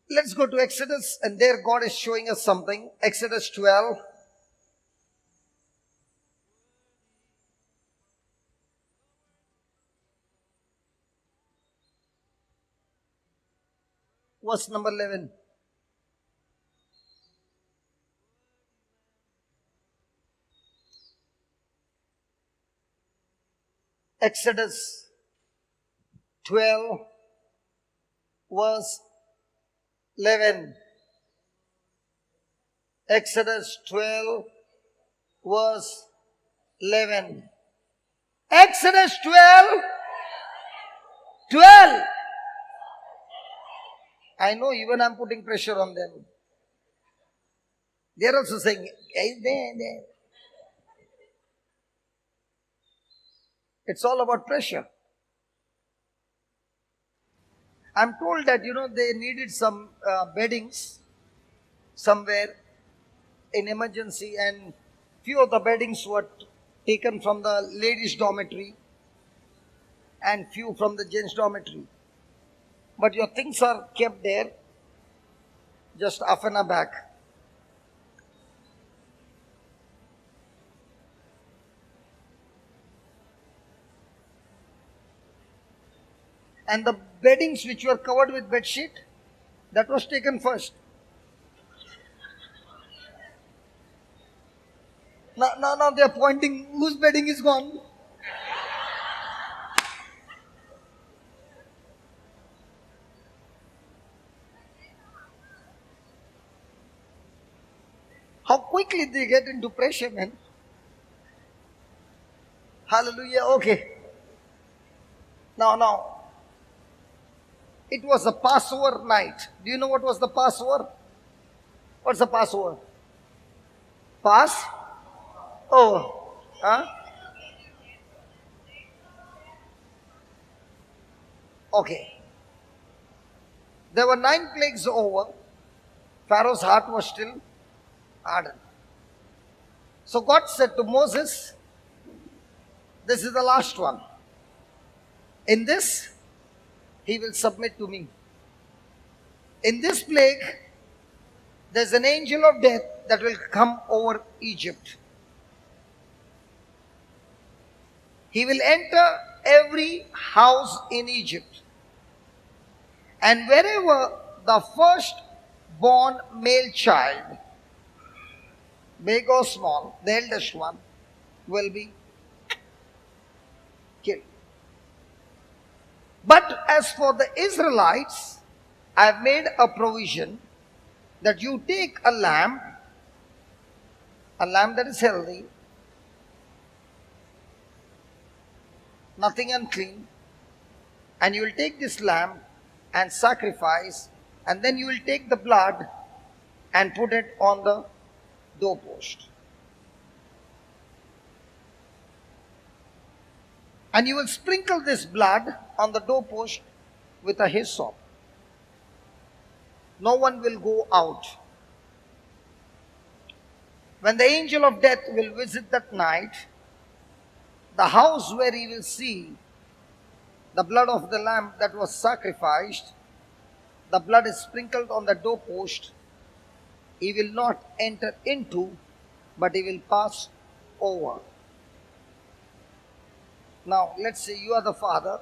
[SPEAKER 1] Let's go to Exodus, and there God is showing us something. Exodus 12. Verse number 11. Exodus 12, verse 11. Exodus 12, verse 11. Exodus 12, 12. I know even I'm putting pressure on them. They're also saying, there. It's all about pressure. I'm told that, they needed some beddings somewhere in emergency, and few of the beddings were taken from the ladies' dormitory and few from the gents' dormitory. But your things are kept there, just half an hour back. And the beddings which were covered with bed sheet, that was taken first. Now they are pointing, whose bedding is gone? How quickly they get into pressure, man. Hallelujah. Okay. Now, it was a Passover night. Do you know what was the Passover? What's the Passover? Pass? Oh. Huh? Okay. There were 9 plagues over. Pharaoh's heart was still hardened. So God said to Moses, this is the last one. In this, he will submit to me. In this plague, there's an angel of death that will come over Egypt. He will enter every house in Egypt. And wherever the first-born male child, big or small, the eldest one, will be killed. But as for the Israelites, I have made a provision that you take a lamb that is healthy, nothing unclean, and you will take this lamb and sacrifice, and then you will take the blood and put it on the doorpost. And you will sprinkle this blood on the doorpost with a hyssop. No one will go out. When the angel of death will visit that night, the house where he will see the blood of the lamb that was sacrificed, the blood is sprinkled on the doorpost, he will not enter into, but he will pass over. Now, let's say you are the father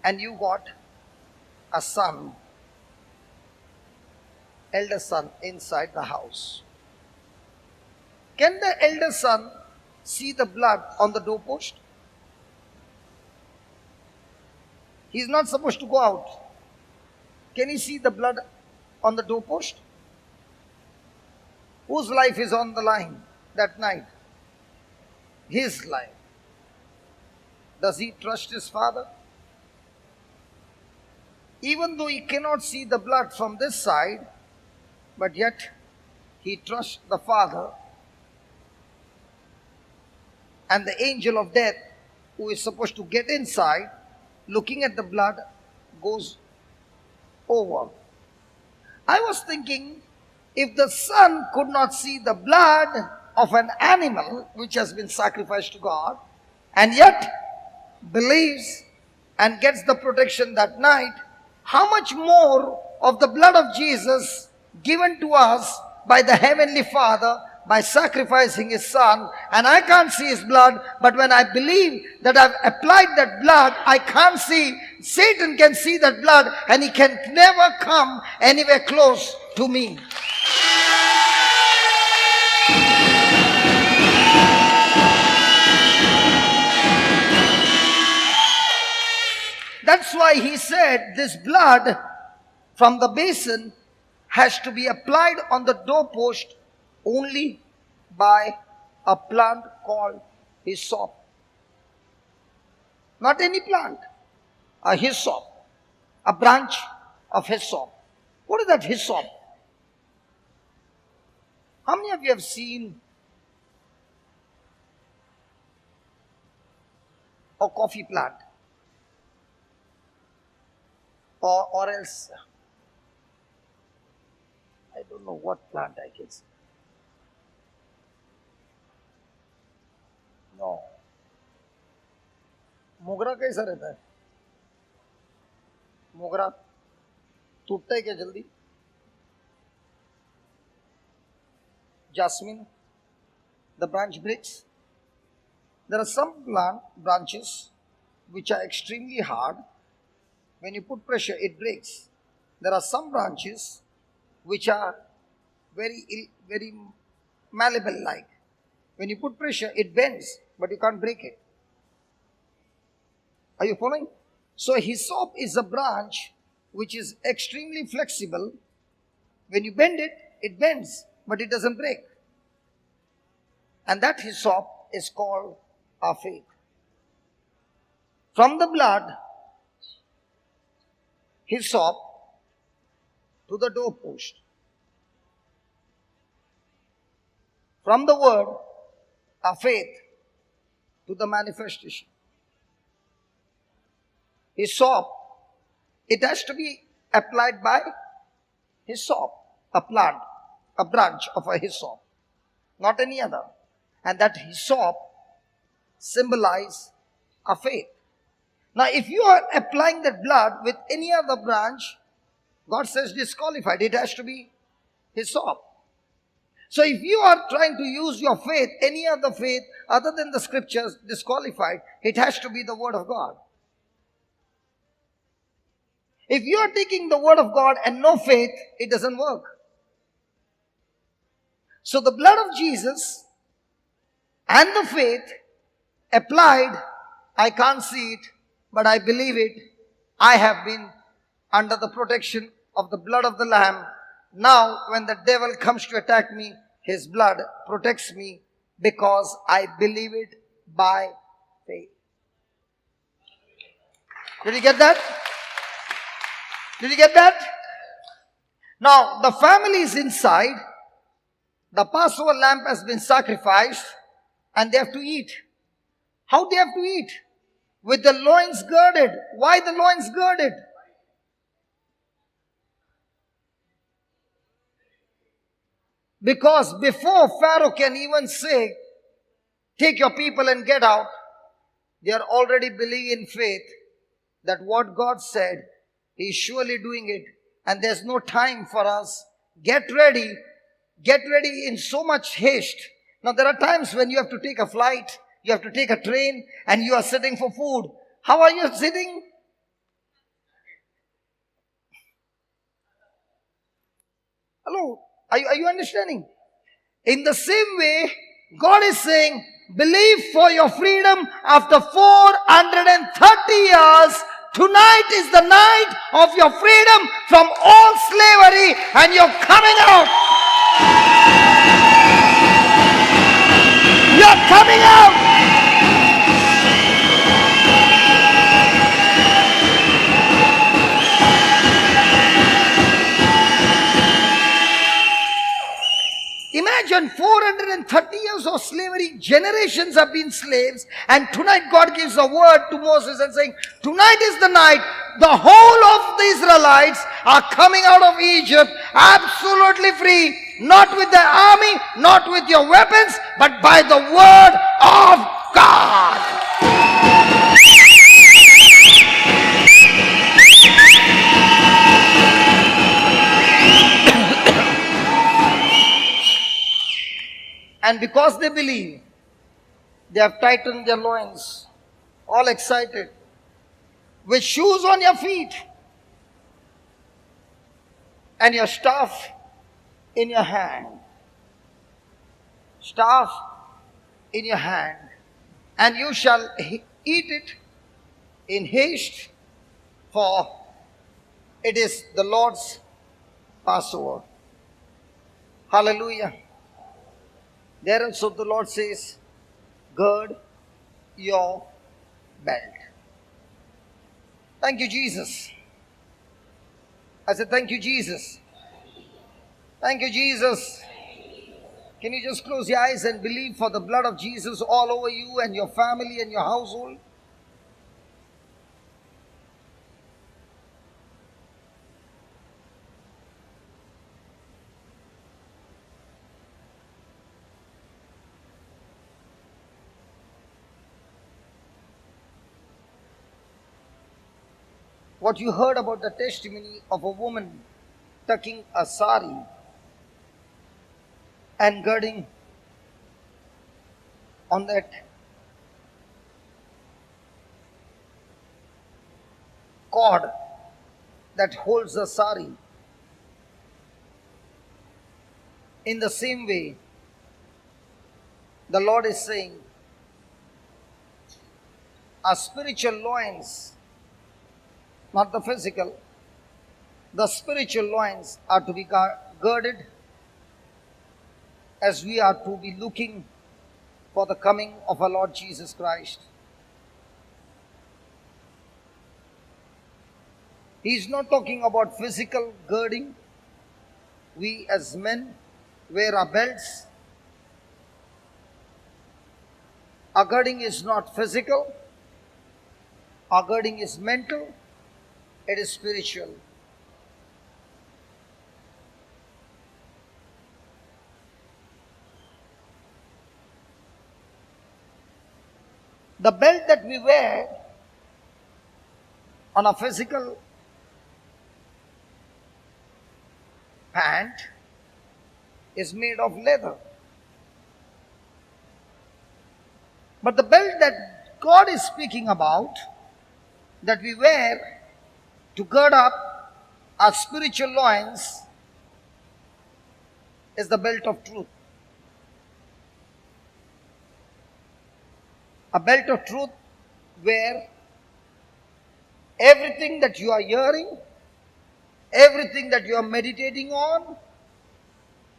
[SPEAKER 1] and you got a son, elder son, inside the house. Can the elder son see the blood on the doorpost? He is not supposed to go out. Can he see the blood on the doorpost? Whose life is on the line that night? His life. Does he trust his father? Even though he cannot see the blood from this side, but yet he trusts the father. And the angel of death, who is supposed to get inside, looking at the blood, goes over. I was thinking, if the son could not see the blood of an animal which has been sacrificed to God, and yet believes and gets the protection that night, how much more of the blood of Jesus given to us by the Heavenly Father by sacrificing His Son. And I can't see His blood, but when I believe that I've applied that blood, I can't see. Satan can see that blood and he can never come anywhere close to me. That's why he said this blood from the basin has to be applied on the doorpost only by a plant called hyssop. Not any plant, a hyssop, a branch of hyssop. What is that hyssop? How many of you have seen a coffee plant? Or else, I don't know what plant I can see. No. मोगरा कैसा रहता है? मोगरा टूटता है क्या जल्दी? Jasmine, the branch breaks. There are some plant branches which are extremely hard, When you put pressure, it breaks. There are some branches which are very malleable like. When you put pressure, it bends, but you can't break it. Are you following? So hyssop is a branch which is extremely flexible. When you bend it, it bends, but it doesn't break. And that hyssop is called our faith. From the blood, hyssop to the doorpost. From the word, our faith to the manifestation. Hyssop, it has to be applied by hyssop, a plant, a branch of a hyssop, not any other. And that hyssop symbolizes our faith. Now, if you are applying that blood with any other branch, God says disqualified. It has to be hyssop. So if you are trying to use your faith, any other faith other than the scriptures, disqualified, it has to be the word of God. If you are taking the word of God and no faith, it doesn't work. So the blood of Jesus and the faith applied, I can't see it, but I believe it. I have been under the protection of the blood of the Lamb. Now, when the devil comes to attack me, his blood protects me because I believe it by faith. Did you get that? Did you get that? Now, the family is inside. The Passover lamb has been sacrificed and they have to eat. How they have to eat? With the loins girded. Why the loins girded? Because before Pharaoh can even say, take your people and get out, they are already believing in faith that what God said, He is surely doing it. And there's no time for us. Get ready in so much haste. Now there are times when you have to take a flight, you have to take a train, and you are sitting for food. How are you sitting? Hello? Are you understanding? In the same way, God is saying, believe for your freedom after 430 years. Tonight is the night of your freedom from all slavery and you're coming out. You're coming out. Imagine 430 years of slavery, generations have been slaves, and tonight God gives a word to Moses and saying, tonight is the night, the whole of the Israelites are coming out of Egypt absolutely free, not with their army, not with your weapons, but by the word of God. And because they believe, they have tightened their loins, all excited, with shoes on your feet and your staff in your hand. Staff in your hand. And you shall eat it in haste, for it is the Lord's Passover. Hallelujah. There also the Lord says, gird your belt. Thank you, Jesus. I said, thank you, Jesus. Thank you, Jesus. Can you just close your eyes and believe for the blood of Jesus all over you and your family and your household? What you heard about the testimony of a woman tucking a sari and girding on that cord that holds a sari. In the same way, the Lord is saying, our spiritual loins, not the physical, the spiritual loins are to be girded as we are to be looking for the coming of our Lord Jesus Christ. He is not talking about physical girding. We as men wear our belts. Our girding is not physical. Our girding is mental. It is spiritual. The belt that we wear on a physical pant is made of leather. But the belt that God is speaking about, that we wear to gird up our spiritual loins, is the belt of truth. A belt of truth where everything that you are hearing, everything that you are meditating on,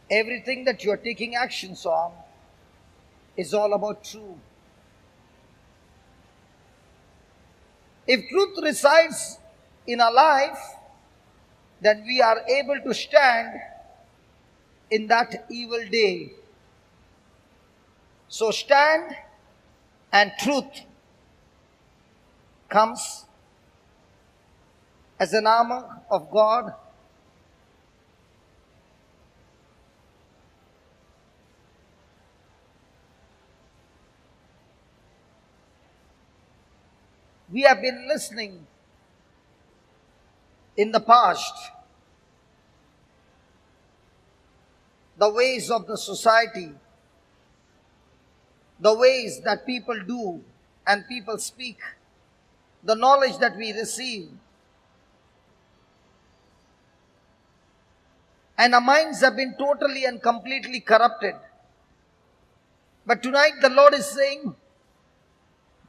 [SPEAKER 1] everything that you are taking actions on is all about truth. If truth resides in our life, then we are able to stand in that evil day. So stand, and truth comes as an armor of God. We have been listening in the past the ways of the society, the ways that people do and people speak, the knowledge that we receive. And our minds have been totally and completely corrupted. But tonight the Lord is saying,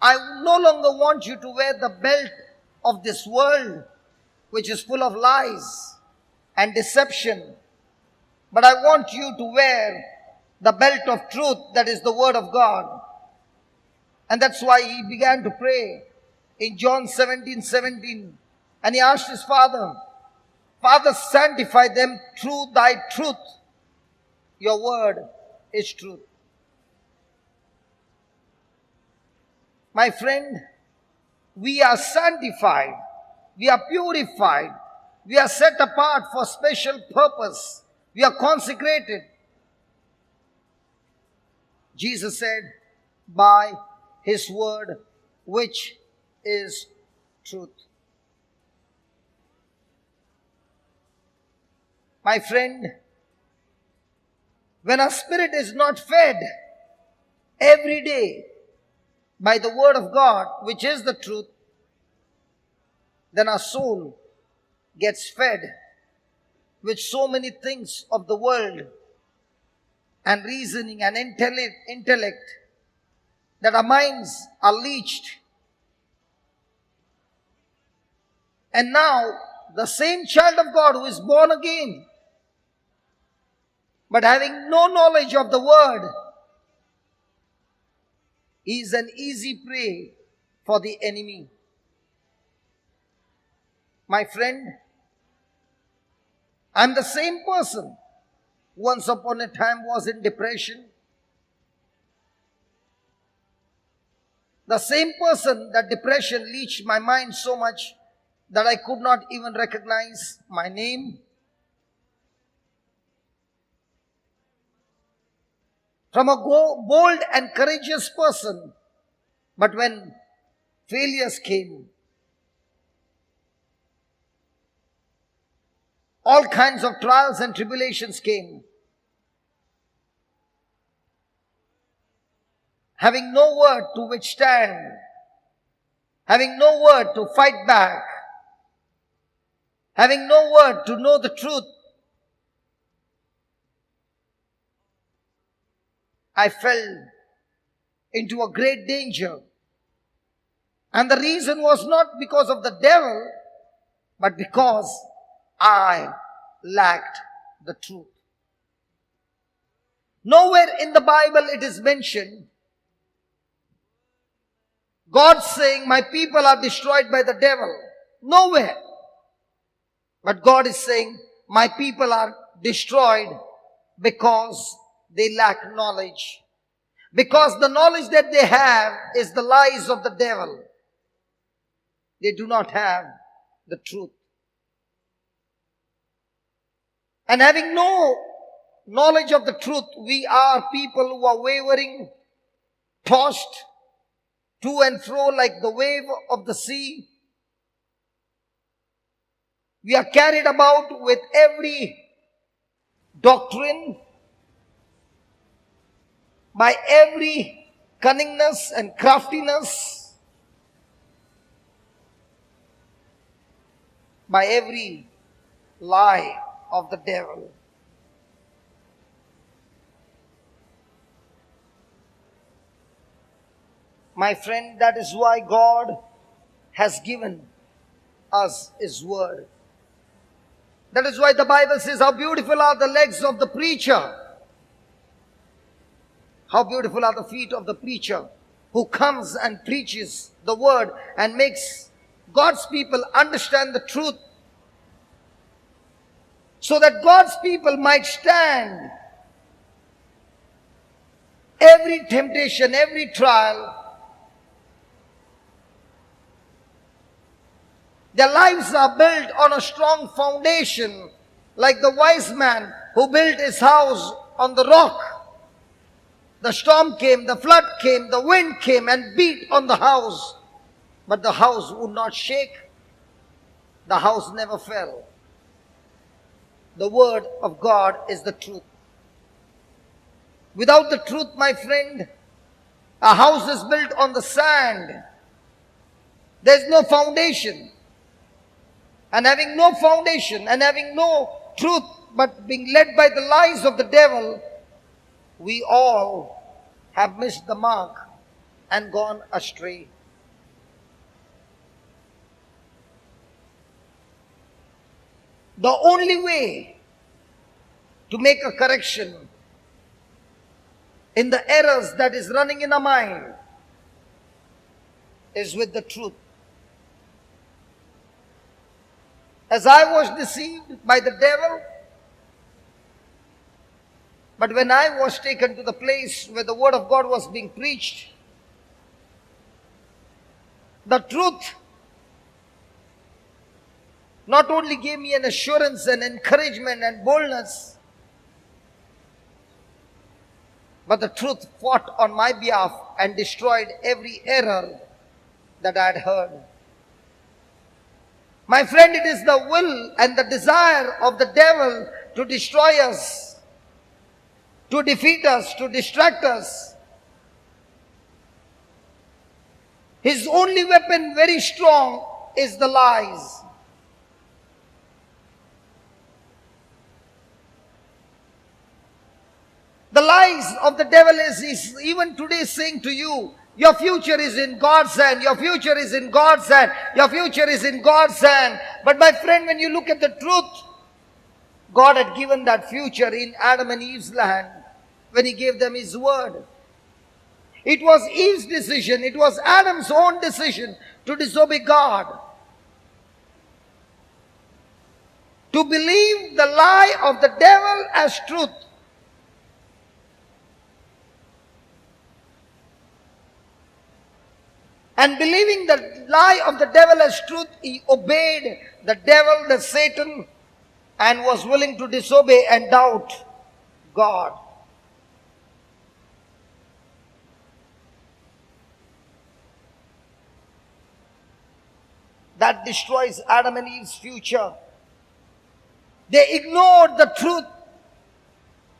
[SPEAKER 1] I no longer want you to wear the belt of this world, which is full of lies and deception, but I want you to wear the belt of truth, that is the Word of God. And that's why he began to pray in John 17:17. And he asked his father, Father, sanctify them through thy truth. Your word is truth. My friend, we are sanctified. We are purified. We are set apart for special purpose. We are consecrated. Jesus said, by his word, which is truth. My friend, when our spirit is not fed every day by the word of God, which is the truth, then our soul gets fed with so many things of the world and reasoning and intellect that our minds are leached. And now, the same child of God who is born again, but having no knowledge of the word, is an easy prey for the enemy. My friend, I'm the same person who once upon a time was in depression. The same person that depression leached my mind so much that I could not even recognize my name. From a bold and courageous person, but when failures came, all kinds of trials and tribulations came, having no word to withstand, having no word to fight back, Having no word to know the truth, I fell into a great danger. And the reason was not because of the devil, but because I lacked the truth. Nowhere in the Bible it is mentioned God saying, my people are destroyed by the devil. Nowhere. But God is saying, my people are destroyed because they lack knowledge. Because the knowledge that they have is the lies of the devil. They do not have the truth. And having no knowledge of the truth, we are people who are wavering, tossed to and fro like the wave of the sea. We are carried about with every doctrine, by every cunningness and craftiness, by every lie of the devil. My friend, that is why God has given us His word. That is why the Bible says, how beautiful are the legs of the preacher. How beautiful are the feet of the preacher who comes and preaches the word and makes God's people understand the truth, so that God's people might stand every temptation, every trial. Their lives are built on a strong foundation, like the wise man who built his house on the rock. The storm came, the flood came, the wind came and beat on the house, but the house would not shake. The house never fell. The word of God is the truth. Without the truth, my friend, a house is built on the sand. There's no foundation. And having no foundation and having no truth, but being led by the lies of the devil, we all have missed the mark and gone astray. The only way to make a correction in the errors that is running in our mind is with the truth. As I was deceived by the devil, but when I was taken to the place where the word of God was being preached, the truth not only gave me an assurance and encouragement and boldness, but the truth fought on my behalf and destroyed every error that I had heard. My friend, it is the will and the desire of the devil to destroy us, to defeat us, to distract us. His only weapon, very strong, is the lies. The lies of the devil is even today saying to you, your future is in God's hand, your future is in God's hand, your future is in God's hand. But my friend, when you look at the truth, God had given that future in Adam and Eve's land when He gave them His word. It was Eve's decision, it was Adam's own decision to disobey God, to believe the lie of the devil as truth. And believing the lie of the devil as truth, he obeyed the devil, the Satan, and was willing to disobey and doubt God. That destroys Adam and Eve's future. They ignored the truth.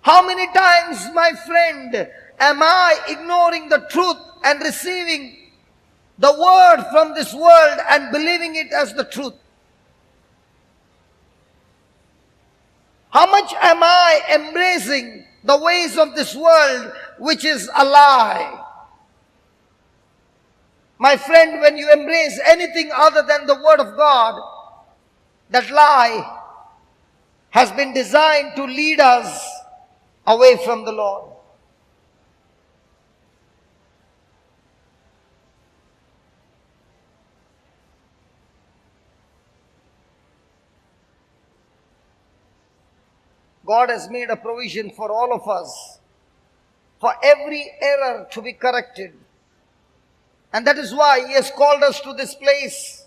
[SPEAKER 1] How many times, my friend, am I ignoring the truth and receiving the word from this world and believing it as the truth? How much am I embracing the ways of this world, which is a lie? My friend, when you embrace anything other than the Word of God, that lie has been designed to lead us away from the Lord. God has made a provision for all of us, for every error to be corrected. And that is why He has called us to this place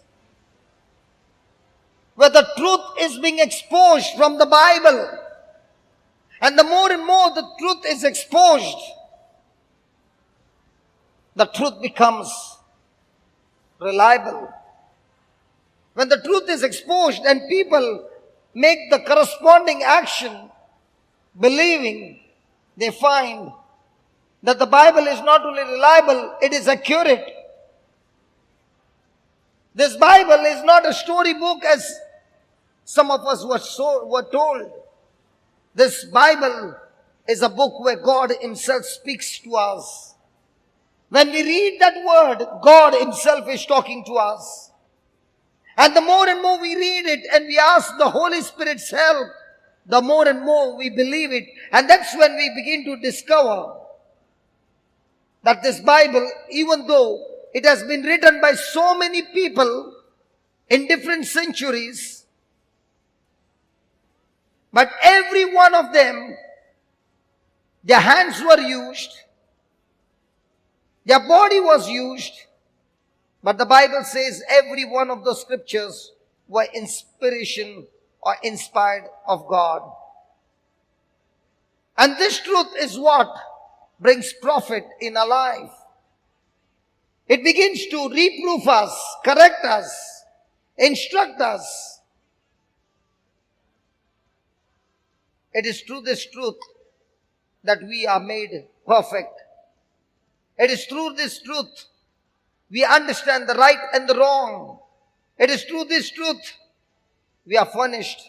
[SPEAKER 1] where the truth is being exposed from the Bible. And the more and more the truth is exposed, the truth becomes reliable. When the truth is exposed and people make the corresponding action, believing, they find that the Bible is not only reliable, it is accurate. This Bible is not a storybook as some of us were told. This Bible is a book where God Himself speaks to us. When we read that word, God Himself is talking to us. And the more and more we read it and we ask the Holy Spirit's help, the more and more we believe it. And that's when we begin to discover that this Bible, even though it has been written by so many people in different centuries, but every one of them, their hands were used, their body was used, but the Bible says every one of the scriptures were inspiration or inspired of God. And this truth is what brings profit in our life. It begins to reproof us, correct us, instruct us. It is through this truth that we are made perfect. It is through this truth we understand the right and the wrong. It is through this truth we are furnished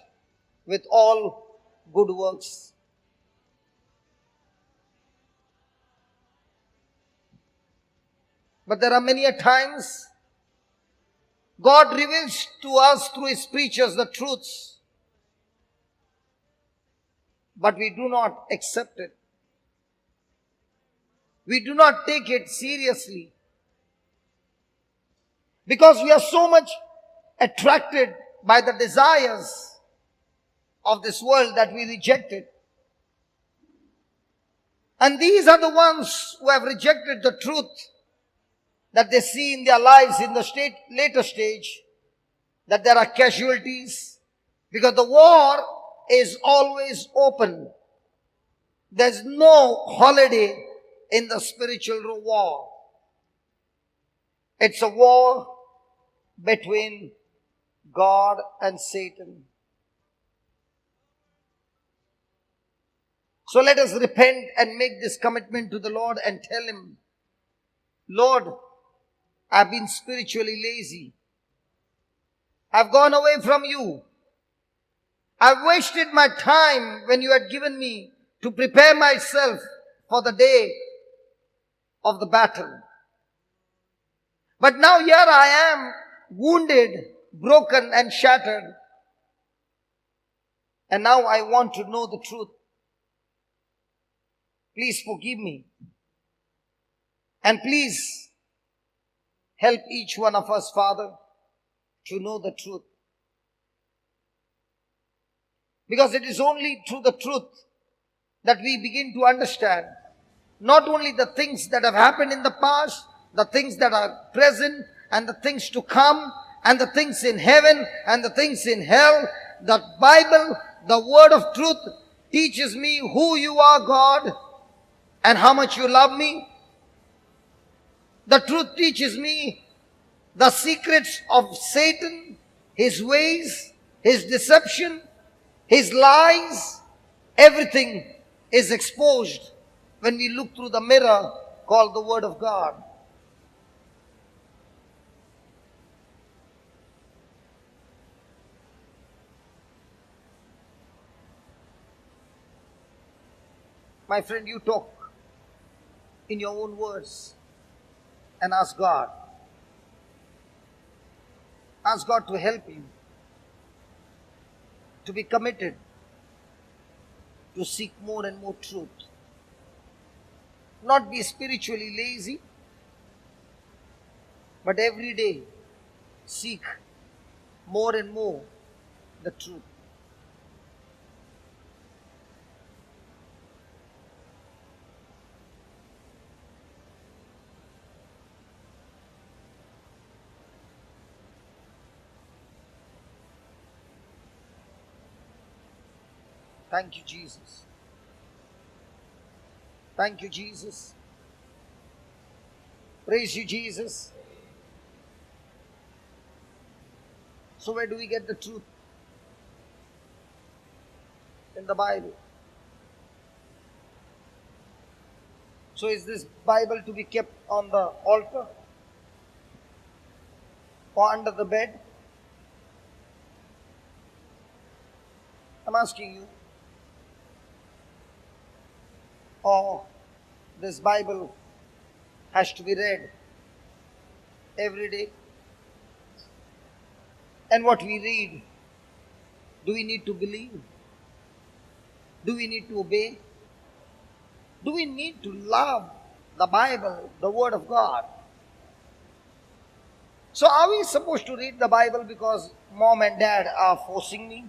[SPEAKER 1] with all good works. But there are many a times God reveals to us through His preachers the truths, but we do not accept it. We do not take it seriously because we are so much attracted by the desires of this world that we reject it. And these are the ones who have rejected the truth that they see in their lives in the later stage, that there are casualties, because the war is always open. There's no holiday in the spiritual war. It's a war between God and Satan. So let us repent and make this commitment to the Lord and tell Him, Lord, I've been spiritually lazy. I've gone away from You. I've wasted my time when You had given me to prepare myself for the day of the battle. But now here I am, wounded, broken and shattered. And now I want to know the truth. Please forgive me. And please help each one of us, Father, to know the truth. Because it is only through the truth that we begin to understand not only the things that have happened in the past, the things that are present, and the things to come, and the things in heaven, and the things in hell. The Bible, the word of truth, teaches me who You are, God, and how much You love me. The truth teaches me the secrets of Satan, his ways, his deception, his lies. Everything is exposed when we look through the mirror called the Word of God. My friend, you talk in your own words and ask God. Ask God to help you to be committed to seek more and more truth. Not be spiritually lazy, but every day seek more and more the truth. Thank you, Jesus. Thank you, Jesus. Praise you, Jesus. So where do we get the truth? In the Bible. So is this Bible to be kept on the altar or under the bed? I'm asking you. Or this Bible has to be read every day? And what we read, do we need to believe? Do we need to obey? Do we need to love the Bible, the Word of God? So are we supposed to read the Bible because mom and dad are forcing me?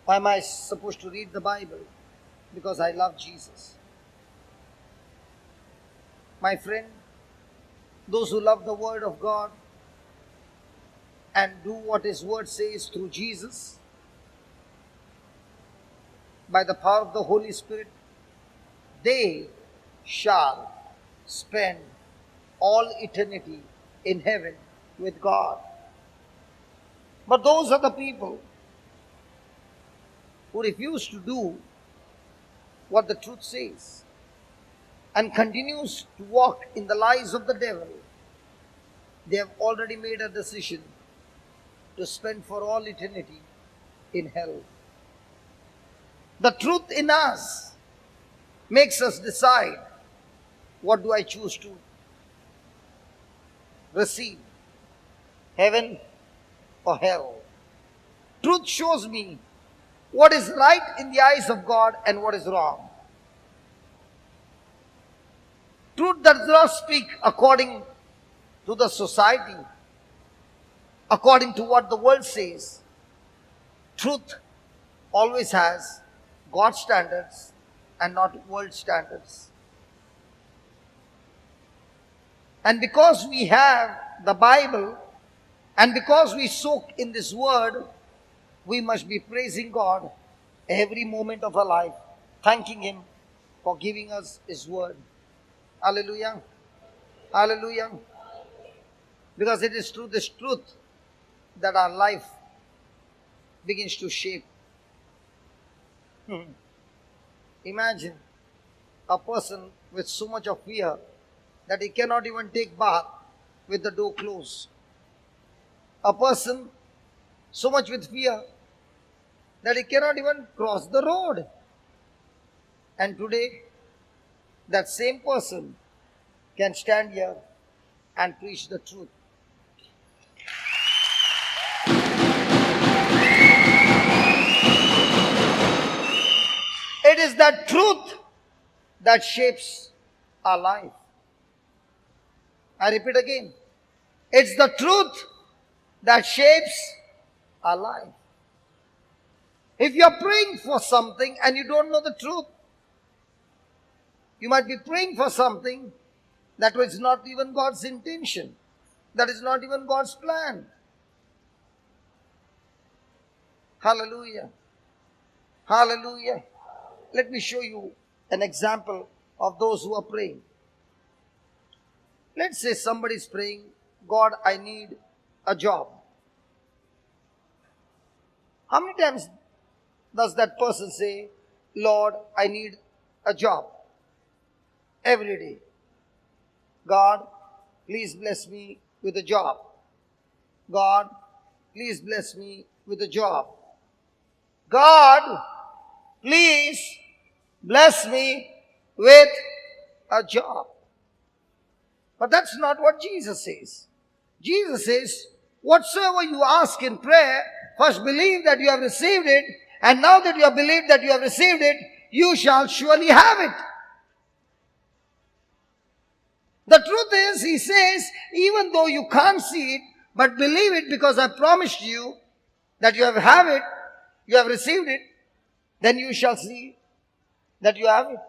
[SPEAKER 1] Or am I supposed to read the Bible because I love Jesus? My friend, those who love the Word of God and do what His Word says through Jesus, by the power of the Holy Spirit, they shall spend all eternity in heaven with God. But those are the people who refuse to do what the truth says and continues to walk in the lies of the devil. They have already made a decision to spend for all eternity in hell. The truth in us makes us decide, what do I choose to receive, heaven or hell? Truth shows me what is right in the eyes of God and what is wrong. Truth does not speak according to the society, according to what the world says. Truth always has God's standards and not world standards. And because we have the Bible and because we soak in this word, we must be praising God every moment of our life, thanking Him for giving us His word. Hallelujah. Hallelujah. Because it is through this truth that our life begins to shape. Imagine a person with so much of fear that he cannot even take bath with the door closed. A person so much with fear that he cannot even cross the road. And today, that same person can stand here and preach the truth. It is that truth that shapes our life. I repeat again. It's the truth that shapes our life. If you are praying for something and you don't know the truth, you might be praying for something that was not even God's intention. That is not even God's plan. Hallelujah. Hallelujah. Let me show you an example of those who are praying. Let's say somebody is praying, God, I need a job. How many times does that person say, Lord, I need a job? Every day. God, please bless me with a job. God, please bless me with a job. God, please bless me with a job. But that's not what Jesus says. Jesus says, whatsoever you ask in prayer, first believe that you have received it, and now that you have believed that you have received it, you shall surely have it. The truth is, he says, even though you can't see it, but believe it because I promised you that you have it, you have received it, then you shall see that you have it.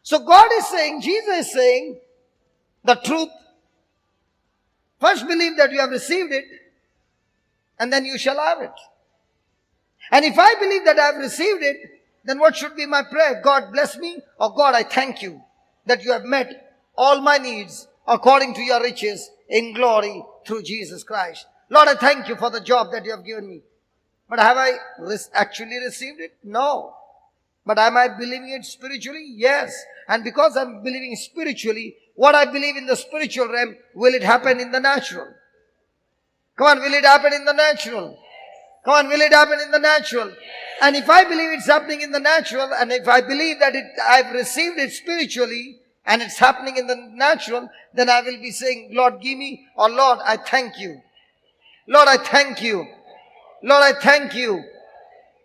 [SPEAKER 1] So God is saying, Jesus is saying, the truth. First believe that you have received it, and then you shall have it. And if I believe that I have received it, then what should be my prayer? God bless me, or God, I thank you that you have met all my needs according to your riches in glory through Jesus Christ. Lord, I thank you for the job that you have given me. But have I actually received it? No. But am I believing it spiritually? Yes. And because I'm believing spiritually, what I believe in the spiritual realm, will it happen in the natural? Come on, will it happen in the natural? Come on, will it happen in the natural? And if I believe it's happening in the natural, and if I believe that I've received it spiritually, and it's happening in the natural, then I will be saying, Lord, give me, or Lord, I thank you. Lord, I thank you. Lord, I thank you.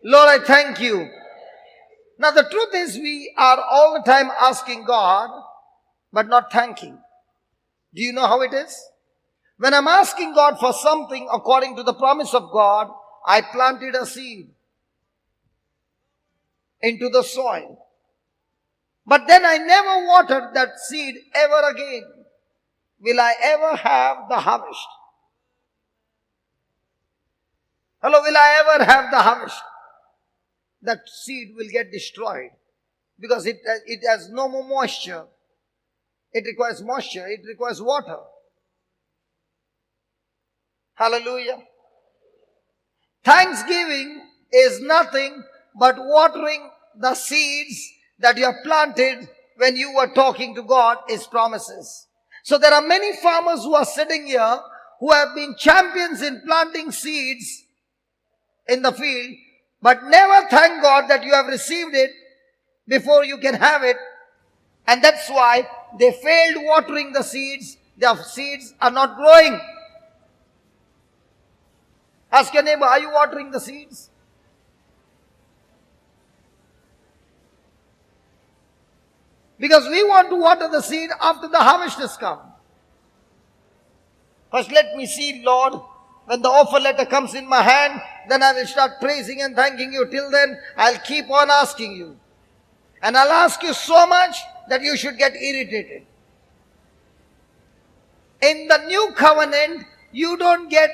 [SPEAKER 1] Lord, I thank you. Now the truth is, we are all the time asking God, but not thanking. Do you know how it is? When I'm asking God for something according to the promise of God, I planted a seed into the soil. But then I never watered that seed ever again. Will I ever have the harvest? Hello, will I ever have the harvest? That seed will get destroyed because it has no more moisture. It requires moisture. It requires water. Hallelujah. Thanksgiving is nothing but watering the seeds that you have planted when you were talking to God, His promises. So there are many farmers who are sitting here who have been champions in planting seeds in the field, but never thank God that you have received it before you can have it. And that's why they failed watering the seeds. Their seeds are not growing. Ask your neighbor, are you watering the seeds? Because we want to water the seed after the harvest has come. First let me see, Lord, when the offer letter comes in my hand, then I will start praising and thanking you. Till then, I'll keep on asking you. And I'll ask you so much that you should get irritated. In the new covenant, you don't get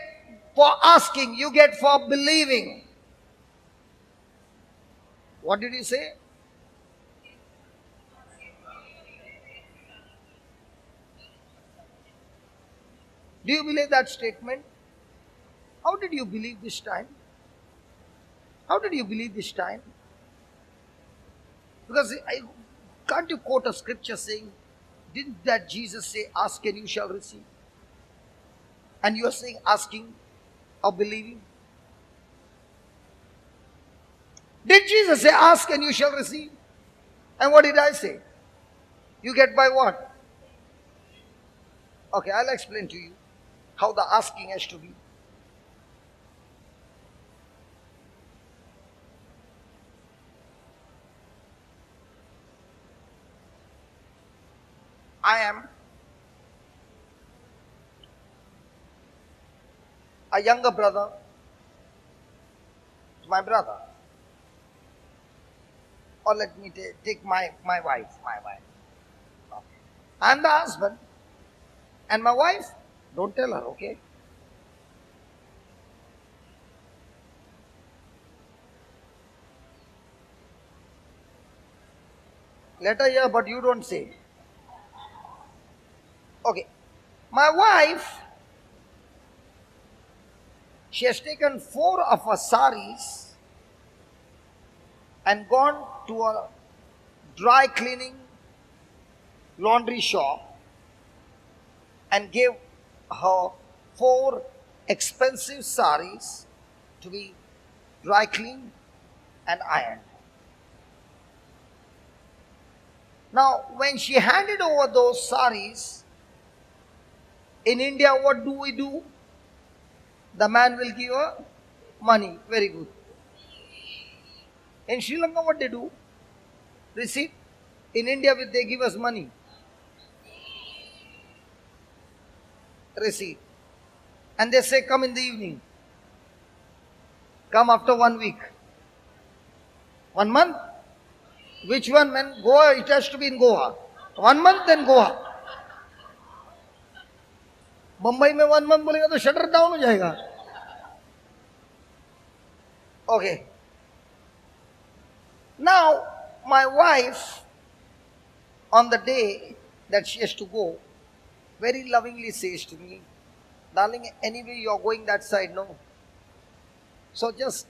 [SPEAKER 1] for asking, you get for believing. What did he say? Do you believe that statement? How did you believe this time? How did you believe this time? Because can't you quote a scripture saying, didn't that Jesus say, ask and you shall receive? And you are saying asking or believing? Did Jesus say, ask and you shall receive? And what did I say? You get by what? Okay, I'll explain to you how the asking has to be. I am a younger brother to my brother. Or let me take my wife. Okay. I'm the husband. And my wife, don't tell her, okay? Let her hear, but you don't say. Okay. My wife, she has taken 4 of her saris and gone to a dry cleaning laundry shop and gave her 4 expensive saris to be dry cleaned and ironed. Now, when she handed over those saris, in India, what do we do? The man will give her money. Very good. In Sri Lanka, what they do? Receipt. In India, they give us money. Receipt. And they say, come in the evening. Come after 1 week. 1 month? Which one, man? Goa, it has to be in Goa. 1 month, then Goa. Mumbai में 1 month बोलेगा तो shutter down हो जाएगा. Okay. Now, my wife, on the day that she has to go, very lovingly says to me, darling, anyway you are going that side, no? So just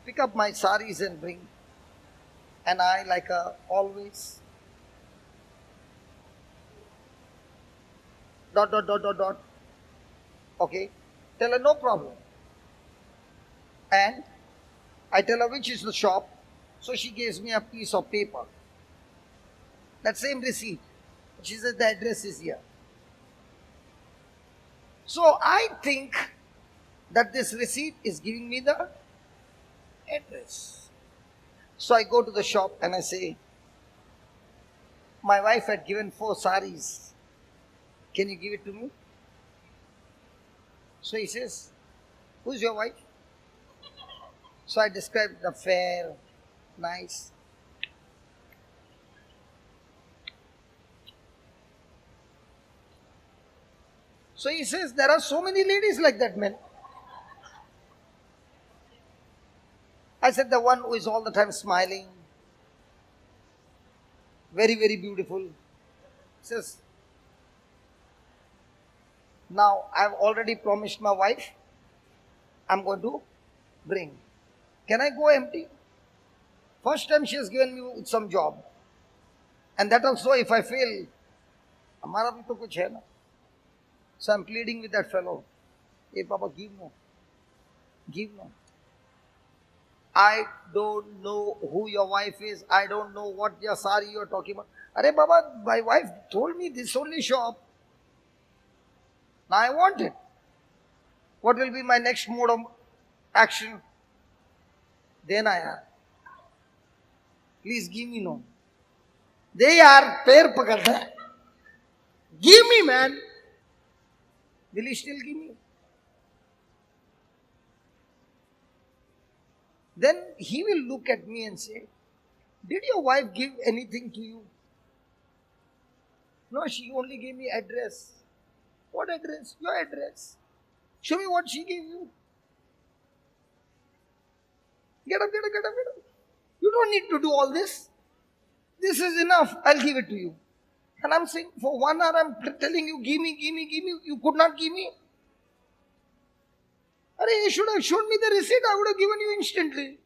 [SPEAKER 1] pick up my saris and bring. And I, like always, ... Okay, tell her no problem. And I tell her which is the shop. So she gives me a piece of paper. That same receipt. She says the address is here. So I think that this receipt is giving me the address. So I go to the shop and I say, my wife had given 4 saris. Can you give it to me? So he says, who's your wife? So I described the fair, nice. So he says, there are so many ladies like that, man. I said, the one who is all the time smiling, very, very beautiful. He says, now I've already promised my wife, I'm going to bring. Can I go empty? First time she has given me some job. And that also if I fail, hamara bhi to kuch hai na. So I'm pleading with that fellow. Hey Papa, give no. Give no. I don't know who your wife is. I don't know what your sari you are talking about. Arey Baba, my wife told me this only shop. Now I want it. What will be my next mode of action? Then I ask. Please give me no. They are pair pakadta. Give me, man. Will you still give me? Then he will look at me and say, did your wife give anything to you? No, she only gave me address. What address? Your address. Show me what she gave you. Get up, get up, get up, get up. You don't need to do all this. This is enough. I'll give it to you. And I'm saying, for 1 hour I'm telling you, give me, give me, give me. You could not give me. You should have shown me the receipt. I would have given you instantly.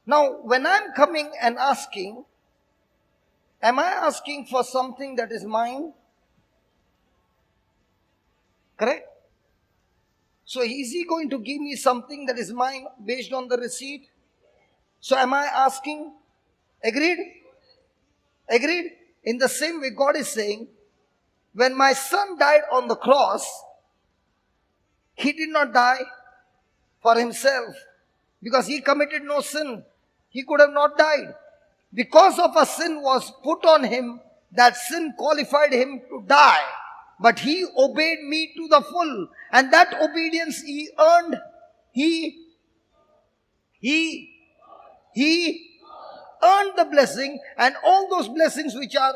[SPEAKER 1] Now, when I'm coming and asking, am I asking for something that is mine? Correct? So is he going to give me something that is mine based on the receipt? So am I asking? Agreed? Agreed? In the same way, God is saying, when my son died on the cross, he did not die for himself because he committed no sin. He could have not died. Because of a sin was put on him, that sin qualified him to die. But he obeyed me to the full. And that obedience he earned. He earned the blessing. And all those blessings which are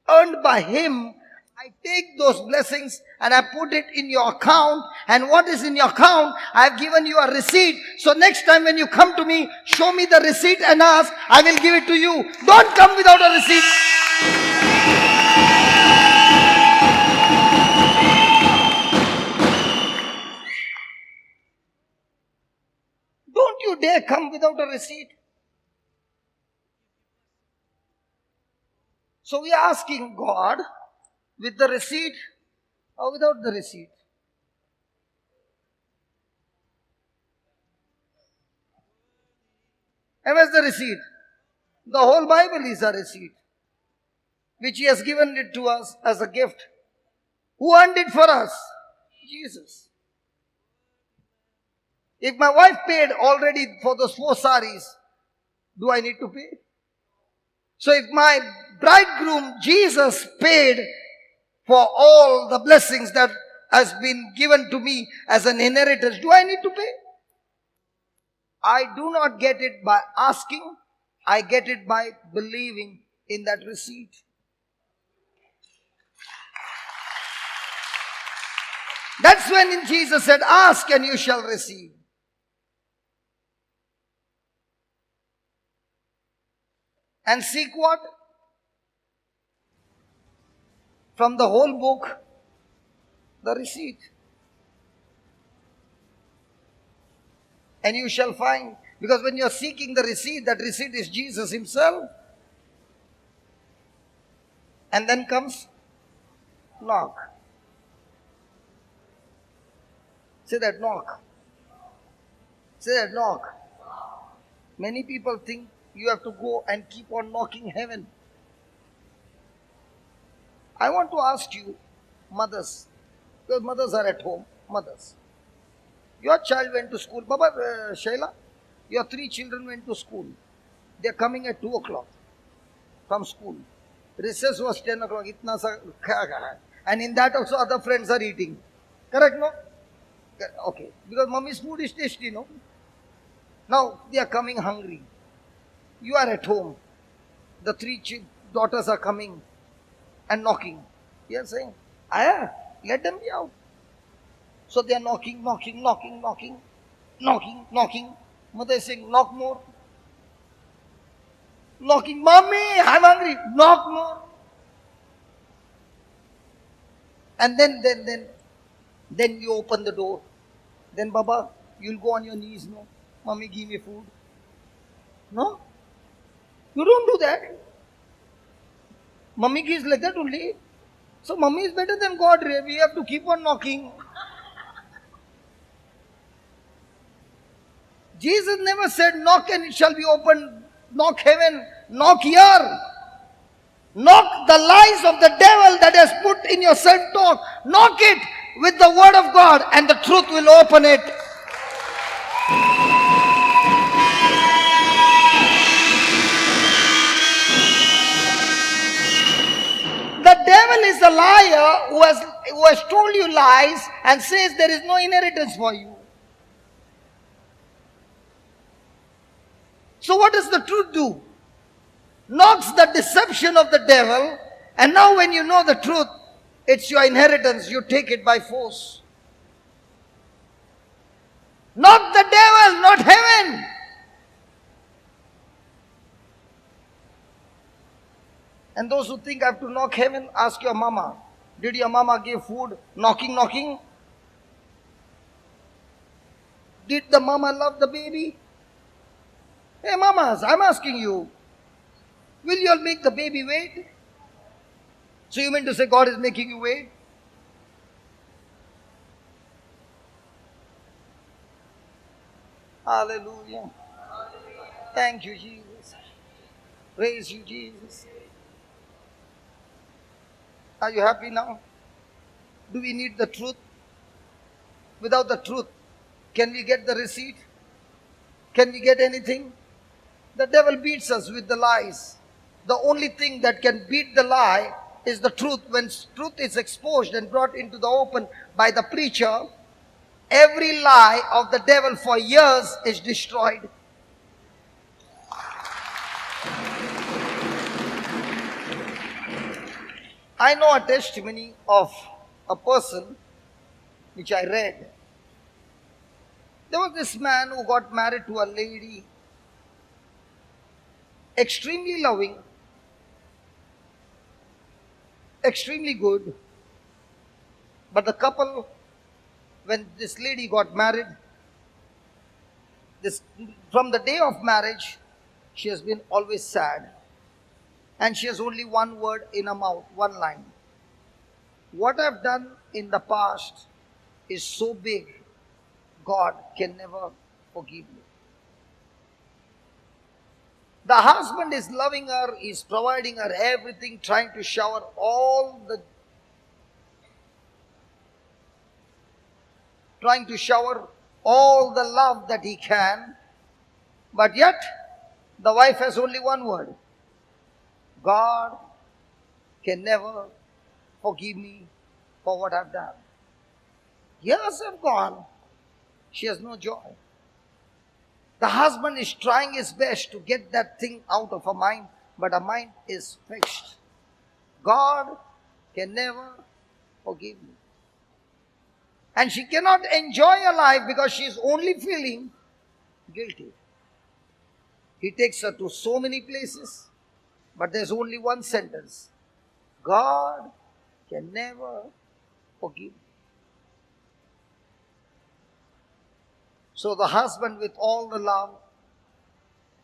[SPEAKER 1] earned by him, I take those blessings and I put it in your account. And what is in your account? I have given you a receipt. So next time when you come to me, show me the receipt and ask, I will give it to you. Don't come without a receipt. Don't you dare come without a receipt. So we are asking God, with the receipt or without the receipt? And where's the receipt? The whole Bible is a receipt, which He has given it to us as a gift. Who earned it for us? Jesus. If my wife paid already for those 4 saris, do I need to pay? So if my bridegroom Jesus paid for all the blessings that has been given to me as an inheritance, do I need to pay? I do not get it by asking. I get it by believing in that receipt. That's when Jesus said, ask and you shall receive. And seek what? From the whole book, the receipt. And you shall find. Because when you are seeking the receipt, that receipt is Jesus Himself. And then comes knock. Say that, knock. Say that, knock. Many people think you have to go and keep on knocking heaven. I want to ask you, mothers, because mothers are at home, mothers. Your child went to school. Baba, Shaila, your 3 children went to school. They are coming at 2 o'clock from school. Recess was 10 o'clock. Itna sa khaya hai. And in that also other friends are eating. Correct, no? Okay. Because mommy's food is tasty, no? Now they are coming hungry. You are at home. The 3 daughters are coming and knocking. You are saying, Aya, let them be out. So they are knocking. Mother is saying, knock more. Knocking, mommy, I'm hungry. Knock more. And then you open the door. Then Baba, you'll go on your knees, no? Mommy, give me food. No? You don't do that. Mommy gives like that only. So mommy is better than God. We have to keep on knocking. Jesus never said, knock and it shall be opened. Knock heaven. Knock here. Knock the lies of the devil that has put in your self-talk. Knock it with the word of God and the truth will open it. The devil is a liar who has told you lies and says there is no inheritance for you. So what does the truth do? Knocks the deception of the devil, and now when you know the truth, it's your inheritance, you take it by force. Knock the devil, not heaven. And those who think I have to knock heaven, ask your mama. Did your mama give food? Knocking. Did the mama love the baby? Hey mamas, I'm asking you. Will you all make the baby wait? So you mean to say God is making you wait? Hallelujah. Thank you, Jesus. Praise you, Jesus. Are you happy now? Do we need the truth? Without the truth, can we get the receipt? Can we get anything? The devil beats us with the lies. The only thing that can beat the lie is the truth. When truth is exposed and brought into the open by the preacher, every lie of the devil for years is destroyed. I know a testimony of a person which I read. There was this man who got married to a lady, extremely loving, extremely good. But the couple, when this lady got married, from the day of marriage, she has been always sad. And she has only one word in her mouth, one line. What I've done in the past is so big, God can never forgive me. The husband is loving her, is providing her everything, trying to shower all the love that he can, but yet the wife has only one word: God can never forgive me for what I've done. Years have gone, she has no joy. The husband is trying his best to get that thing out of her mind, but her mind is fixed. God can never forgive me. And she cannot enjoy her life because she is only feeling guilty. He takes her to so many places, but there's only one sentence: God can never forgive me. So the husband, with all the love,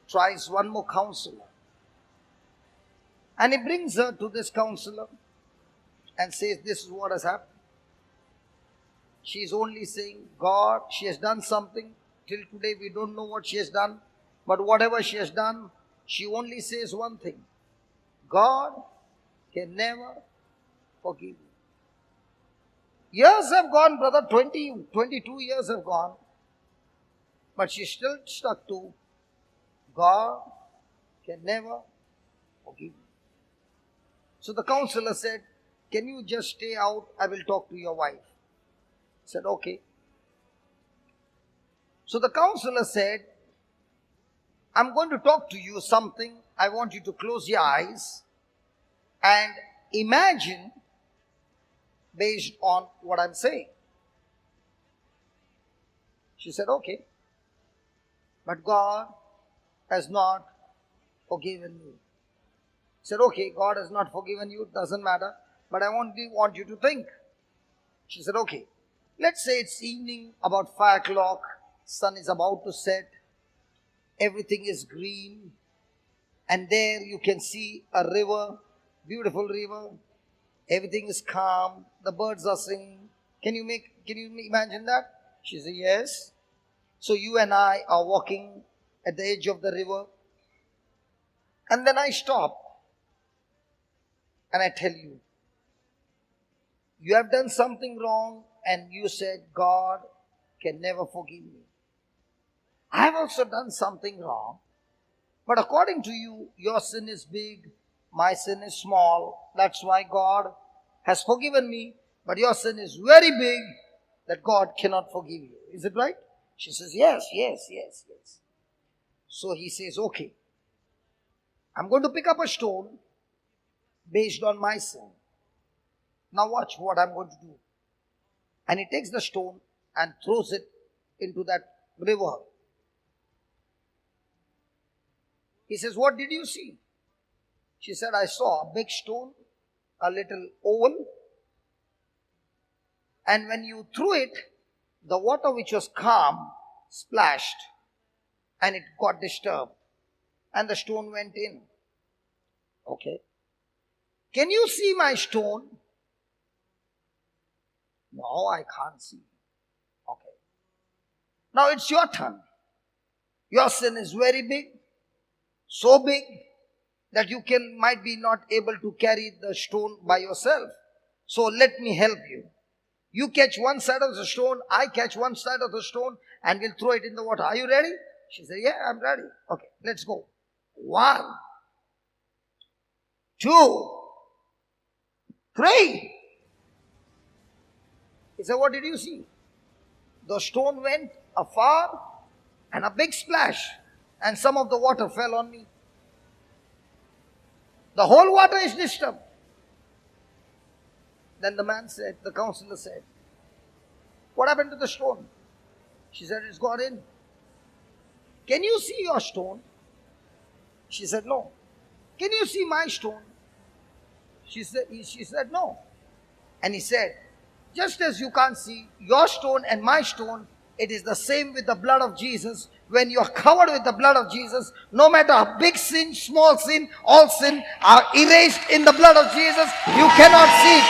[SPEAKER 1] tries one more counselor. And he brings her to this counselor and says, this is what has happened. She's only saying, God, she has done something. Till today we don't know what she has done. But whatever she has done, she only says one thing: God can never forgive me. Years have gone, brother, 22 years have gone. But she's still stuck to, God can never forgive me. So the counselor said, can you just stay out? I will talk to your wife. He said, okay. So the counselor said, I'm going to talk to you something. I want you to close your eyes and imagine based on what I'm saying. She said, okay. But God has not forgiven me. He said, okay, God has not forgiven you, doesn't matter, but I want you to think. She said, okay, let's say it's evening, about 5 o'clock, sun is about to set, everything is green, and there you can see a river, beautiful river, everything is calm, the birds are singing. Can you imagine that? She said, yes. So you and I are walking at the edge of the river, and then I stop and I tell you, you have done something wrong, and you said, God can never forgive me. I have also done something wrong, but according to you, your sin is big, my sin is small. That's why God has forgiven me, but your sin is very big that God cannot forgive you. Is it right? She says, yes. So he says, okay, I'm going to pick up a stone based on my sin. Now watch what I'm going to do. And he takes the stone and throws it into that river. He says, what did you see? She said, I saw a big stone, a little oval. And when you threw it, the water which was calm splashed and it got disturbed. And the stone went in. Okay. Can you see my stone? No, I can't see. Okay. Now it's your turn. Your sin is very big. So big that you might be not able to carry the stone by yourself. So let me help you. You catch one side of the stone, I catch one side of the stone, and we'll throw it in the water. Are you ready? She said, yeah, I'm ready. Okay, let's go. 1, 2, 3. He said, what did you see? The stone went afar and a big splash, and some of the water fell on me. The whole water is disturbed. Then the counselor said, what happened to the stone? She said, it's gone in. Can you see your stone? She said, no. Can you see my stone? She said, no. And he said, just as you can't see your stone and my stone, it is the same with the blood of Jesus. When you are covered with the blood of Jesus, no matter how big sin, small sin, all sin are erased in the blood of Jesus. You cannot see it.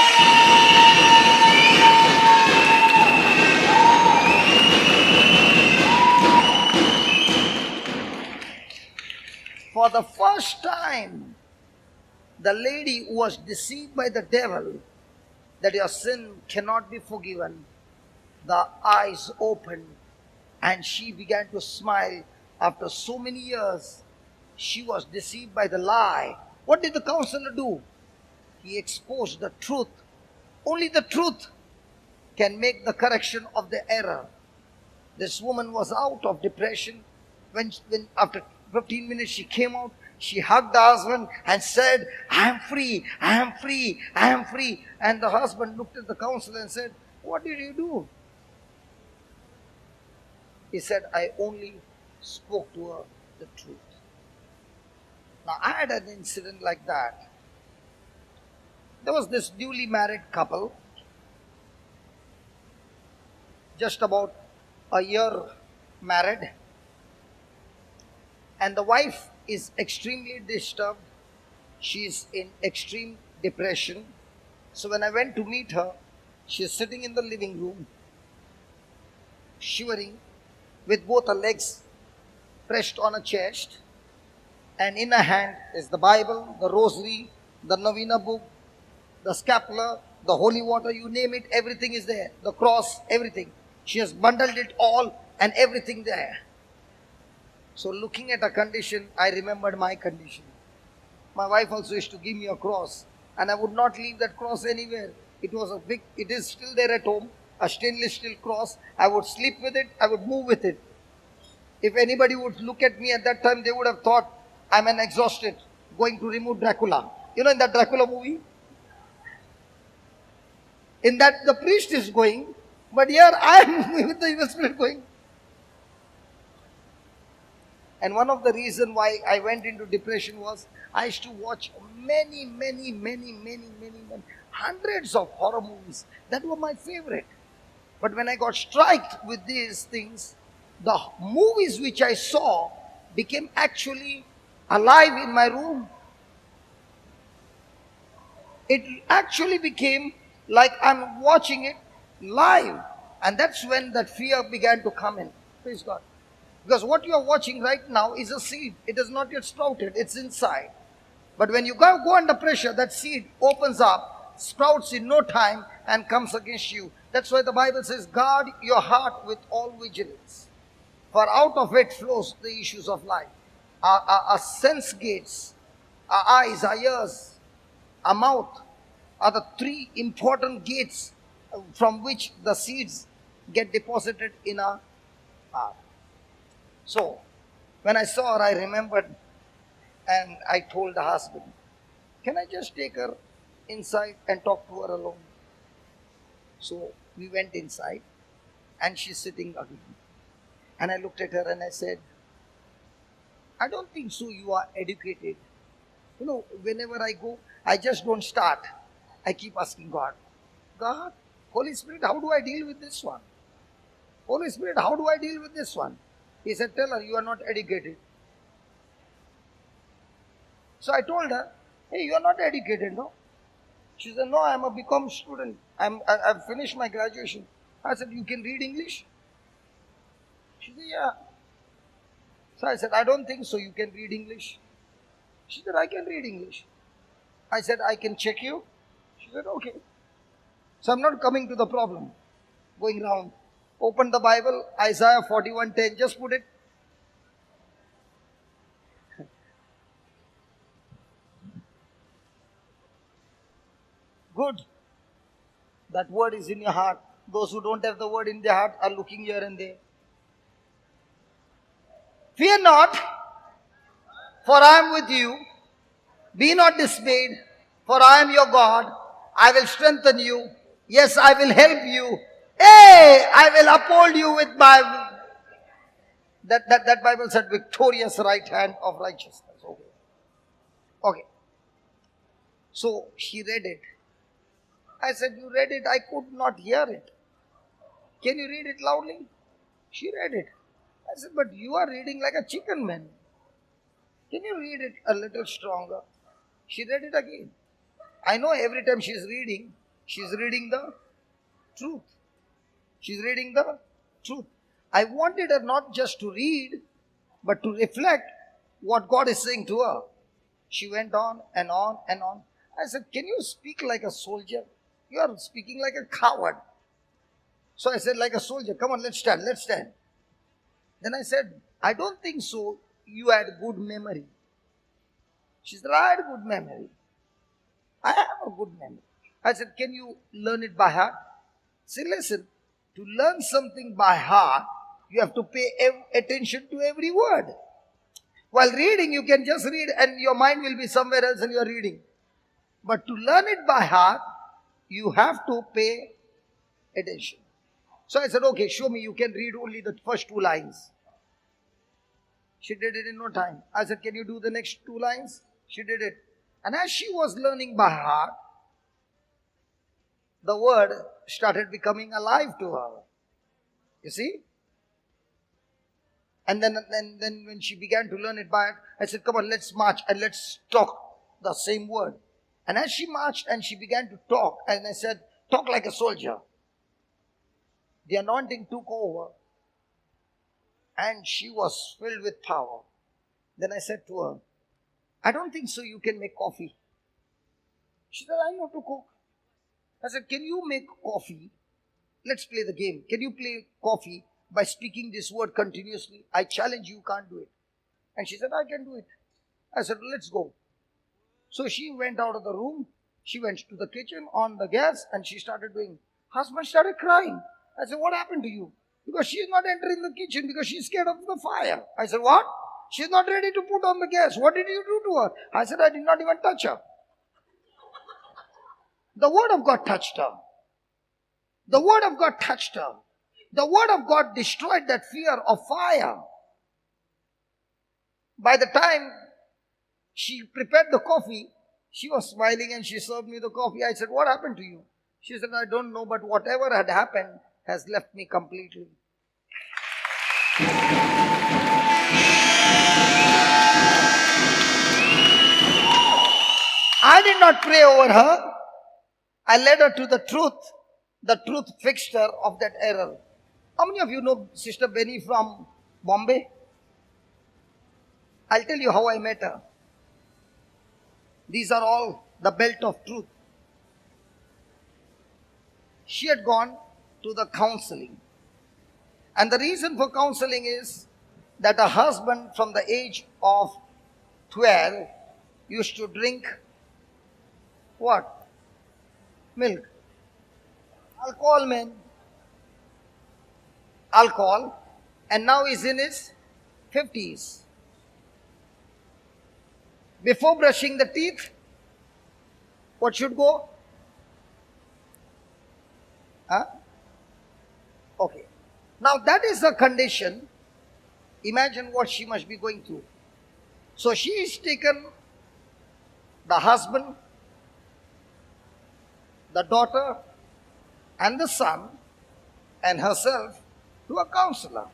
[SPEAKER 1] For the first time, the lady who was deceived by the devil that your sin cannot be forgiven, the eyes opened and she began to smile. After so many years, she was deceived by the lie. What did the counselor do? He exposed the truth. Only the truth can make the correction of the error. This woman was out of depression. When after 15 minutes she came out, she hugged the husband and said, I am free, I am free, I am free. And the husband looked at the counselor and said, what did you do? He said, I only spoke to her the truth. Now, I had an incident like that. There was this newly married couple, just about a year married, and the wife is extremely disturbed. She is in extreme depression. So when I went to meet her, she is sitting in the living room, shivering, with both her legs pressed on her chest, and in her hand is the Bible, the rosary, the Novena book, the scapular, the holy water, you name it, everything is there. The cross, everything. She has bundled it all and everything there. So looking at her condition, I remembered my condition. My wife also used to give me a cross, and I would not leave that cross anywhere. It is still there at home, a stainless steel cross. I would sleep with it, I would move with it. If anybody would look at me at that time, they would have thought I'm an exhausted, going to remove Dracula. You know, in that Dracula movie, in that the priest is going, but here I am with the evil spirit going. And one of the reasons why I went into depression was I used to watch many, hundreds of horror movies. That were my favorite. But when I got struck with these things, the movies which I saw became actually alive in my room. It actually became like I'm watching it live. And that's when that fear began to come in. Praise God. Because what you are watching right now is a seed. It is not yet sprouted. It's inside. But when you go under pressure, that seed opens up, sprouts in no time, and comes against you. That's why the Bible says, guard your heart with all vigilance. For out of it flows the issues of life. Our sense gates, our eyes, our ears, our mouth are the three important gates from which the seeds get deposited in our heart. So, when I saw her, I remembered, and I told the husband, can I just take her inside and talk to her alone? So, we went inside, and she's sitting again. And I looked at her and I said, I don't think so you are educated. You know, whenever I go, I just don't start. I keep asking God, God, Holy Spirit, how do I deal with this one? Holy Spirit, how do I deal with this one? He said, tell her you are not educated. So I told her, hey, you are not educated, no? She said, no, I am a BCom student. I've finished my graduation. I said, you can read English? She said, yeah. So I said, I don't think so you can read English. She said, I can read English. I said, I can check you? She said, okay. So I'm not coming to the problem. Going round. Open the Bible, Isaiah 41:10. Just put it. Good. That word is in your heart. Those who don't have the word in their heart are looking here and there. Fear not, for I am with you. Be not dismayed, for I am your God. I will strengthen you. Yes, I will help you. Hey, I will uphold you with my... That Bible said victorious right hand of righteousness. Okay. So she read it. I said, you read it? I could not hear it. Can you read it loudly? She read it. I said, but you are reading like a chicken, man. Can you read it a little stronger? She read it again. I know every time she's reading the truth. She's reading the truth. I wanted her not just to read, but to reflect what God is saying to her. She went on and on and on. I said, can you speak like a soldier? You are speaking like a coward. So I said, like a soldier, come on, let's stand, let's stand. Then I said, I don't think so. You had good memory. She said, I had good memory. I have a good memory. I said, can you learn it by heart? See, listen, to learn something by heart, you have to pay attention to every word. While reading, you can just read and your mind will be somewhere else and you are reading. But to learn it by heart, you have to pay attention. So I said, okay, show me, you can read only the first 2 lines. She did it in no time. I said, can you do the next 2 lines? She did it. And as she was learning by heart, the word started becoming alive to her. You see? And then when she began to learn it by heart, I said, come on, let's march and let's talk the same word. And as she marched and she began to talk, and I said, talk like a soldier. The anointing took over and she was filled with power. Then I said to her, I don't think so you can make coffee. She said, I know to cook. I said, can you make coffee? Let's play the game. Can you play coffee by speaking this word continuously? I challenge you, can't do it. And she said, I can do it. I said, let's go. So she went out of the room. She went to the kitchen on the gas and she started doing. Husband started crying. I said, what happened to you? Because she is not entering the kitchen because she's scared of the fire. I said, what? She's not ready to put on the gas. What did you do to her? I said, I did not even touch her. The word of God touched her. The word of God touched her. The word of God destroyed that fear of fire. By the time she prepared the coffee, she was smiling and she served me the coffee. I said, what happened to you? She said, I don't know, but whatever had happened has left me completely. I did not pray over her. I led her to the truth. The truth fixed her of that error. How many of you know Sister Benny from Bombay? I'll tell you how I met her. These are all the belt of truth. She had gone to the counseling. And the reason for counseling is that her husband from the age of 12 used to drink what? Milk. Alcohol, man. Alcohol. And now he's in his 50s. Before brushing the teeth, what should go? Huh? Okay. Now that is the condition. Imagine what she must be going through. So she is taken the husband, the daughter, and the son, and herself to a counselor.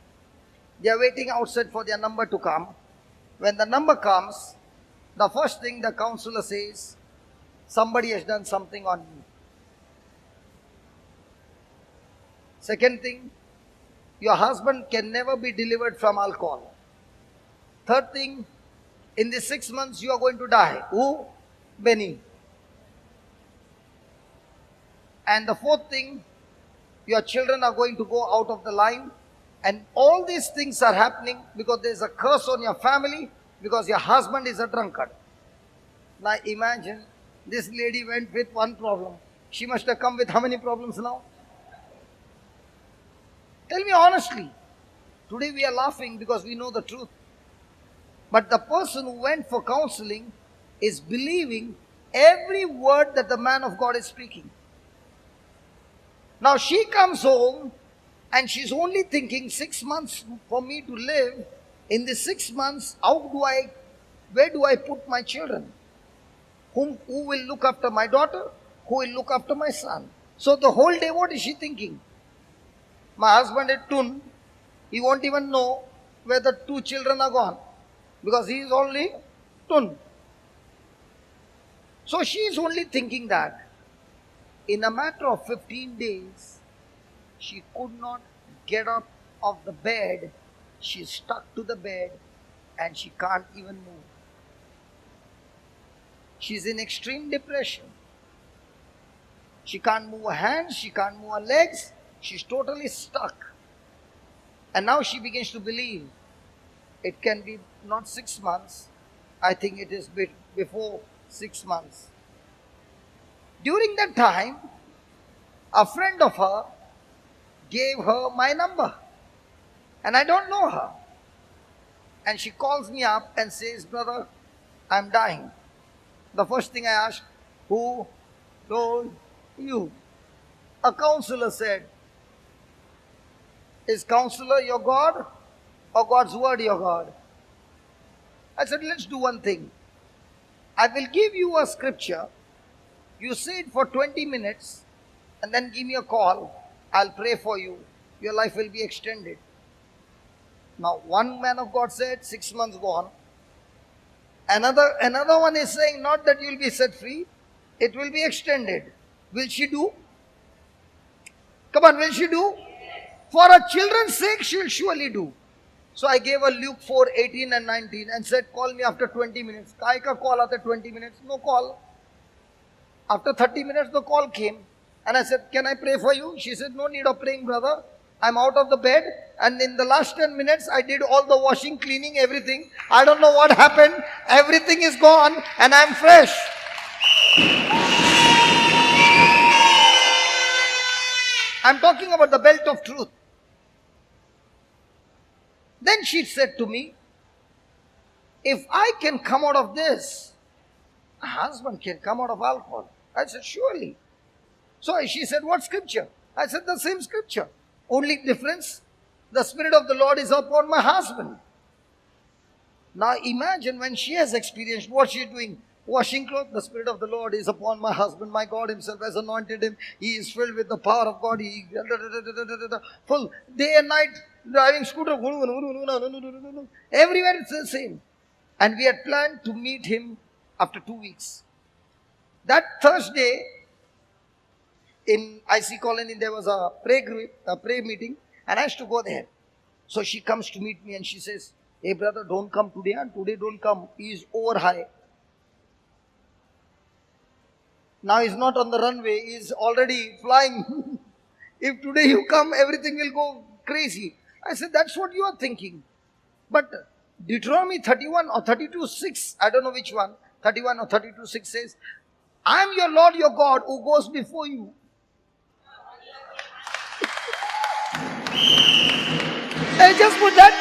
[SPEAKER 1] They are waiting outside for their number to come. When the number comes, the first thing the counselor says, somebody has done something on you. Second thing, your husband can never be delivered from alcohol. Third thing, in the 6 months you are going to die. Who? Benny. And the fourth thing, your children are going to go out of the line. And all these things are happening because there is a curse on your family because your husband is a drunkard. Now imagine, this lady went with one problem. She must have come with how many problems now? Tell me honestly. Today we are laughing because we know the truth. But the person who went for counseling is believing every word that the man of God is speaking. Now she comes home and she's only thinking 6 months for me to live. In the 6 months, where do I put my children? Who will look after my daughter? Who will look after my son? So the whole day, what is she thinking? My husband at Tun, he won't even know where the 2 children are gone because he is only Tun. So she is only thinking that. In a matter of 15 days, she could not get up of the bed. She stuck to the bed and she can't even move. She's in extreme depression. She can't move her hands, she can't move her legs, she's totally stuck. And now she begins to believe it can be not 6 months, I think it is before 6 months. During that time, a friend of her gave her my number, and I don't know her. And she calls me up and says, "Brother, I'm dying." The first thing I asked, "Who told you?" A counselor said, "Is counselor your God or God's word your God?" I said, "Let's do one thing. I will give you a scripture. You say it for 20 minutes and then give me a call. I'll pray for you. Your life will be extended." Now, one man of God said, 6 months gone. Another one is saying, not that you'll be set free, it will be extended. Will she do? Come on, will she do? For her children's sake, she'll surely do. So I gave her Luke 4:18 and 19 and said, "Call me after 20 minutes. Kai ka call after 20 minutes? No call. After 30 minutes, the call came. And I said, "Can I pray for you?" She said, "No need of praying, brother. I'm out of the bed. And in the last 10 minutes, I did all the washing, cleaning, everything. I don't know what happened. Everything is gone and I'm fresh." I'm talking about the belt of truth. Then she said to me, "If I can come out of this, a husband can come out of alcohol." I said, "Surely." So she said, "What scripture?" I said, "The same scripture. Only difference, the Spirit of the Lord is upon my husband." Now imagine when she has experienced what she's doing. Washing clothes, the Spirit of the Lord is upon my husband. My God himself has anointed him. He is filled with the power of God. He full day and night driving scooter. Everywhere it's the same. And we had planned to meet him after 2 weeks. That Thursday, in IC Colony, there was a prayer meeting, and I used to go there. So she comes to meet me and she says, "Hey brother, don't come today, and today don't come. He is over high. Now he's not on the runway, he's already flying. If today you come, everything will go crazy." I said, "That's what you are thinking. But Deuteronomy 31 or 32:6, I don't know which one, 31 or 32:6 says, I'm your Lord your God who goes before you." I just put that.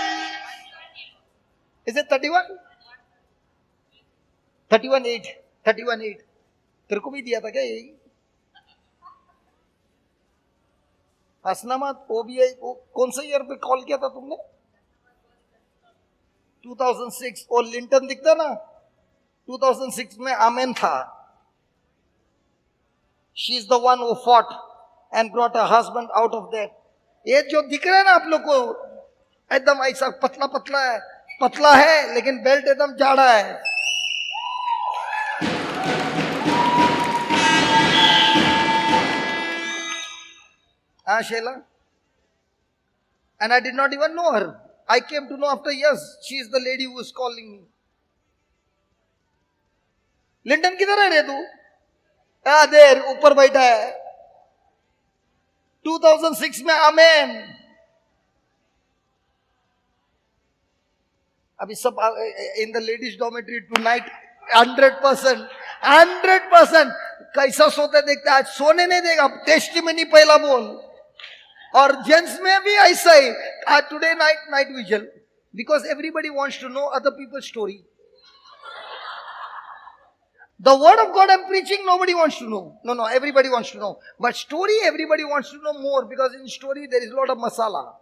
[SPEAKER 1] Is it 31? 31:8. 31:8. तेरे को भी दिया था क्या यही? हंसना मत. OBI कौन से ईयर पे कॉल किया था तुमने? 2006. और लिंटन दिखता ना, 2006 में आमेन था. She is the one who fought and brought her husband out of that. ये जो दिख रहा है ना आप लोग को, एकदम ऐसा पतला पतला है लेकिन बेल्ट एकदम जाड़ा है. हाँ Sheila? And I did not even know her. I came to know after years. She is the lady who is calling me. Linton किधर है रे तू? देर ऊपर बैठा है. 2006 में आमेन. अभी सब in the ladies dormitory tonight 100%. कैसा सोते देखता है, सोने नहीं देगा. टेस्टिमनी पहला बोल. और जेंट्स में भी ऐसा ही. Today night vigil, because everybody wants to know other people's story. The word of God I'm preaching, nobody wants to know. No, everybody wants to know. But story, everybody wants to know more, because in story there is a lot of masala.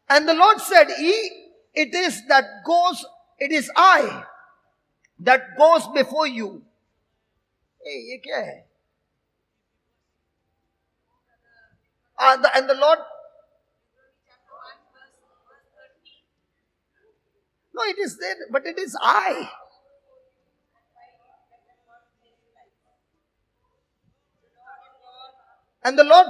[SPEAKER 1] And the Lord said, it is I that goes before you. Hey, ye kya hai? And the Lord, no, it is there, but it is I. And the Lord,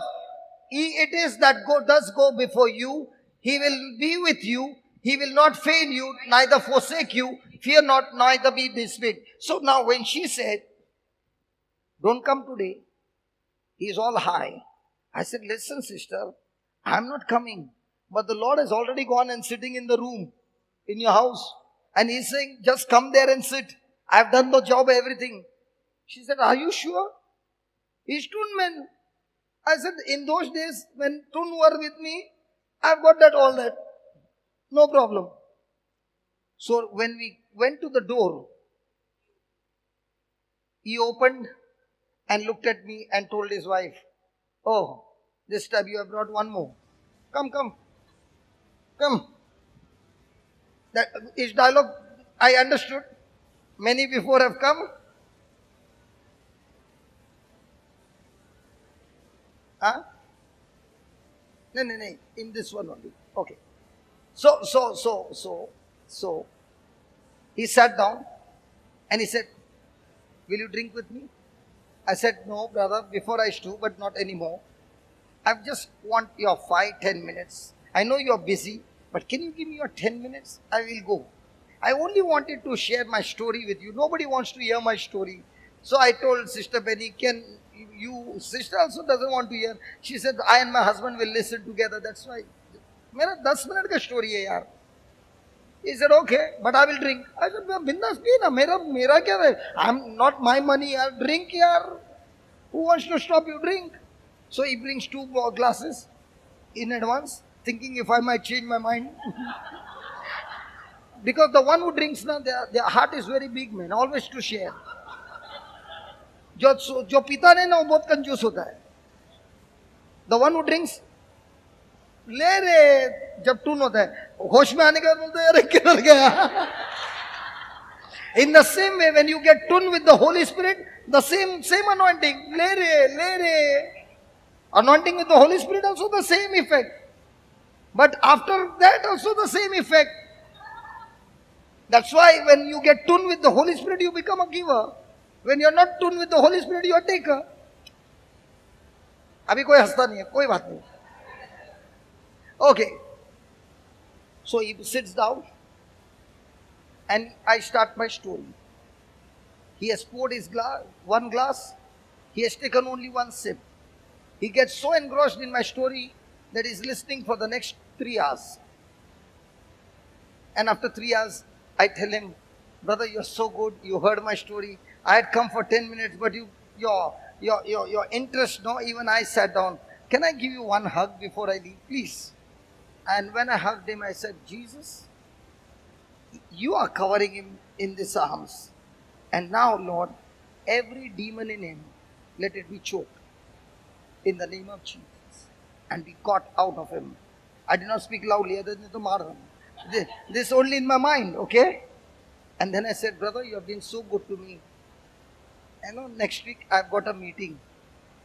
[SPEAKER 1] it is that does go before you. He will be with you. He will not fail you, neither forsake you. Fear not, neither be dismayed. So now when she said, don't come today, he is all high. I said, listen sister, I'm not coming. But the Lord has already gone and sitting in the room, in your house. And he's saying, just come there and sit. I've done the job, everything. She said, are you sure? He's tun men. I said, in those days when tun were with me, I've got that all that. No problem. So when we went to the door, he opened and looked at me and told his wife, oh, this time you have brought one more. Come, come, come. That his dialogue, I understood. Many before have come. Huh? No. In this one only. Okay. So, he sat down and he said, will you drink with me? I said, no, brother, before I used to, but not anymore. I just want your 5-10 minutes. I know you're busy, but can you give me your 10 minutes? I will go. I only wanted to share my story with you. Nobody wants to hear my story. So I told Sister Benny, can you, sister also doesn't want to hear. She said, I and my husband will listen together. That's why. मेरा 10 minute का story है यार. He said, okay, but I will drink. I said, बिंदास P ना, मेरा क्या है? I'm not my money, I'll drink यार. Who wants to stop you? Drink. So he brings 2 more glasses in advance, thinking if I might change my mind. Because the one who drinks now, their heart is very big, man, always to share. जो पीता नहीं ना वो बहुत कंजूस होता है. The one who drinks, ले रे, जब टून होता है, होश में आने के बाद बोलते हैं अरे किधर गया. In the same way, when you get tuned with the Holy Spirit, the same anointing, le re. Anointing with the Holy Spirit also the same effect. But after that also the same effect. That's why when you get tuned with the Holy Spirit, you become a giver. When you are not tuned with the Holy Spirit, you are a taker. अभी कोई हंसता नहीं है, कोई बात नहीं. Okay. So he sits down and I start my story. He has poured his one glass. He has taken only one sip. He gets so engrossed in my story that he's listening for the next 3 hours. And after 3 hours, I tell him, brother, you're so good. You heard my story. I had come for 10 minutes, but your interest, no, even I sat down. Can I give you one hug before I leave, please? And when I hugged him, I said, Jesus, you are covering him in these arms. And now, Lord, every demon in him, let it be choked in the name of Jesus and be caught out of him. I did not speak loudly, this only in my mind, okay? And then I said, brother, you have been so good to me. You know, next week I've got a meeting.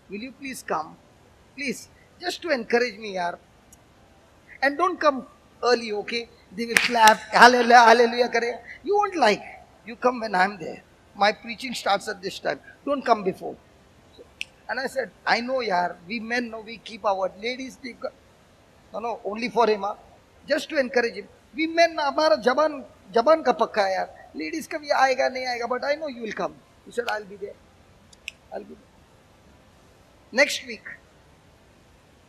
[SPEAKER 1] Will you please come? Please, just to encourage me, yaar. And don't come early, okay? They will clap, hallelujah, hallelujah, kare. You won't like. You come when I'm there. My preaching starts at this time. Don't come before. And I said, I know, yaar, we men know we keep our word. Ladies, no, only for him, just to encourage him. We men, हमारा जबान का पक्का है यार. Ladies का भी आएगा नहीं आएगा, but I know you will come. He said, I'll be there. Next week,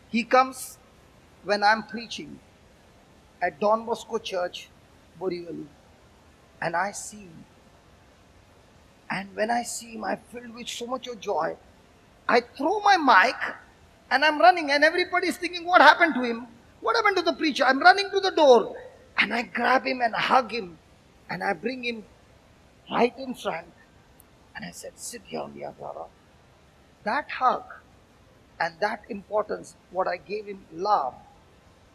[SPEAKER 1] he comes when I'm preaching at Don Bosco Church, Borivali. And I see him. And when I see him, I'm filled with so much of joy. I throw my mic and I'm running, and everybody is thinking, what happened to him? What happened to the preacher? I'm running to the door and I grab him and hug him and I bring him right in front. And I said, sit here, brother. That hug and that importance, what I gave him, love,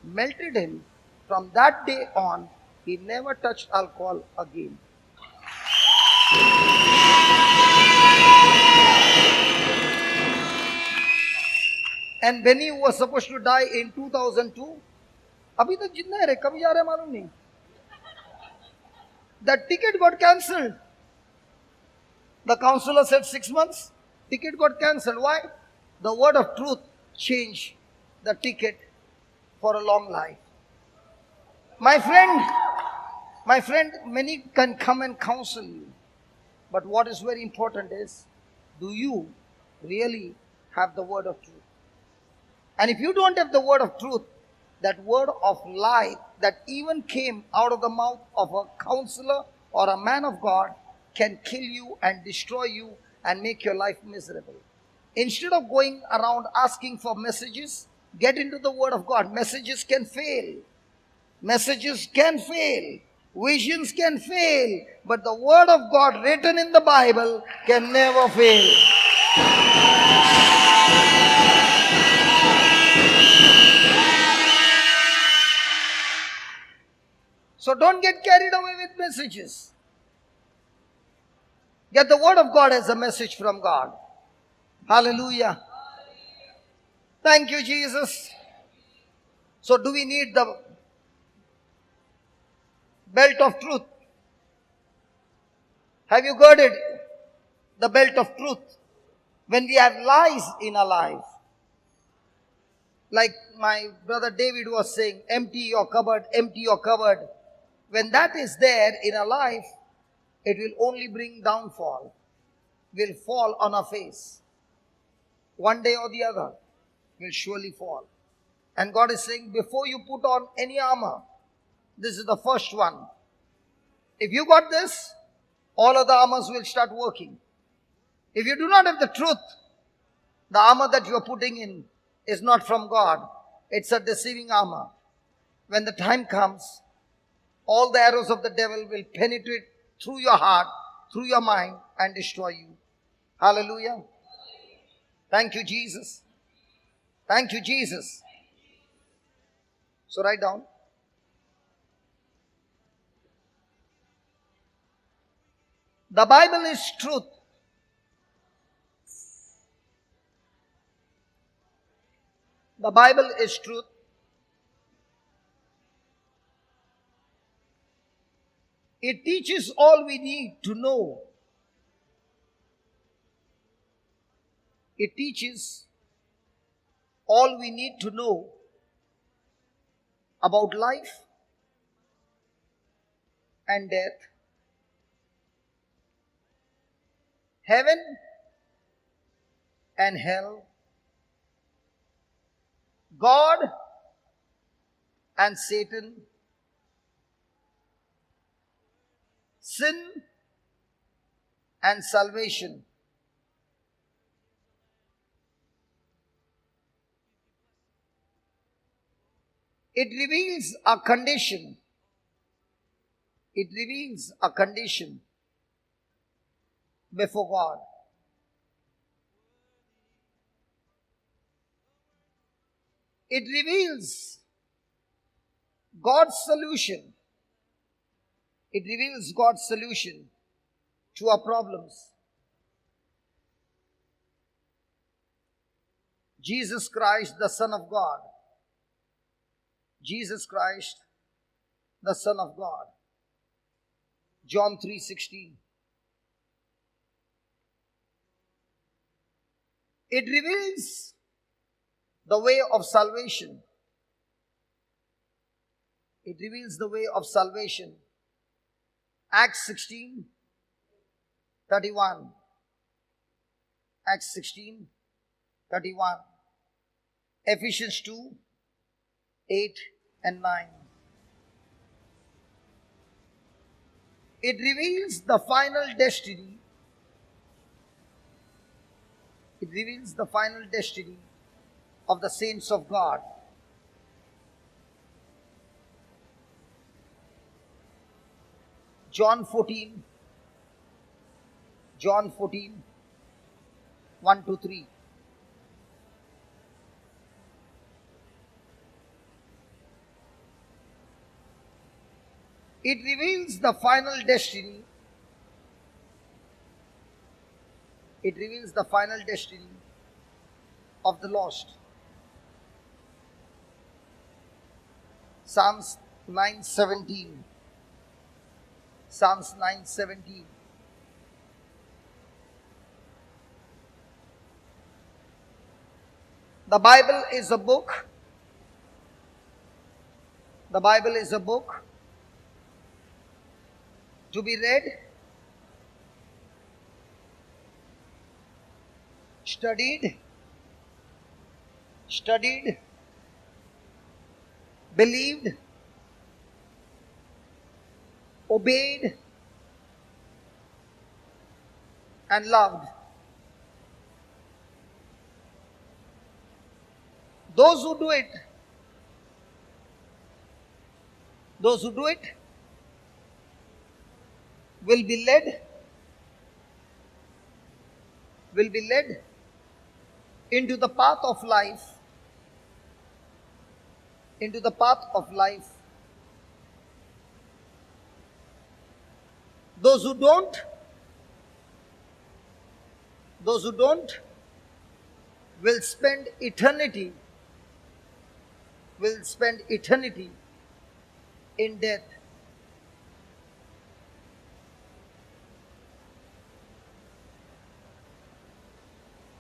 [SPEAKER 1] melted him. From that day on, he never touched alcohol again. And when he was supposed to die in 2002, अभी तक जिंदा है रे, कब जा रहे मालूम नहीं. The ticket got cancelled. The counselor said 6 months. Ticket got cancelled. Why? The word of truth changed the ticket for a long life. My friend, many can come and counsel you. But what is very important is, do you really have the word of truth? And if you don't have the word of truth, that word of life that even came out of the mouth of a counselor or a man of God can kill you and destroy you and make your life miserable. Instead of going around asking for messages, get into the word of God. Messages can fail. Messages can fail. Visions can fail. But the word of God written in the Bible can never fail. So don't get carried away with messages. Get the word of God as a message from God. Hallelujah. Thank you, Jesus. So do we need the belt of truth? Have you girded the belt of truth? When we have lies in our life, like my brother David was saying, empty your cupboard, empty your cupboard. When that is there in our life, it will only bring downfall. We'll fall on our face. One day or the other, we'll surely fall. And God is saying, before you put on any armor, this is the first one. If you got this, all of the armors will start working. If you do not have the truth, the armor that you are putting in is not from God. It's a deceiving armor. When the time comes, all the arrows of the devil will penetrate through your heart, through your mind, and destroy you. Hallelujah. Thank you, Jesus. Thank you, Jesus. So write down. The Bible is truth. The Bible is truth. It teaches all we need to know. It teaches all we need to know about life and death, heaven and hell, God and Satan, sin and salvation. It reveals a condition. It reveals a condition before God. It reveals God's solution. It reveals God's solution to our problems. Jesus Christ, the Son of God. Jesus Christ, the Son of God. John 3:16. It reveals the way of salvation. It reveals the way of salvation. Acts 16:31. Acts 16:31. Ephesians 2:8 and 9. It reveals the final destiny. It reveals the final destiny of the saints of God. John 14, 1 to 3. It reveals the final destiny. It reveals the final destiny of the lost. Psalms 9:17. Psalms 9:17. The Bible is a book The Bible is a book to be read, studied, believed, obeyed, and loved. Those who do it will be led into the path of life, Those who don't will spend eternity in death.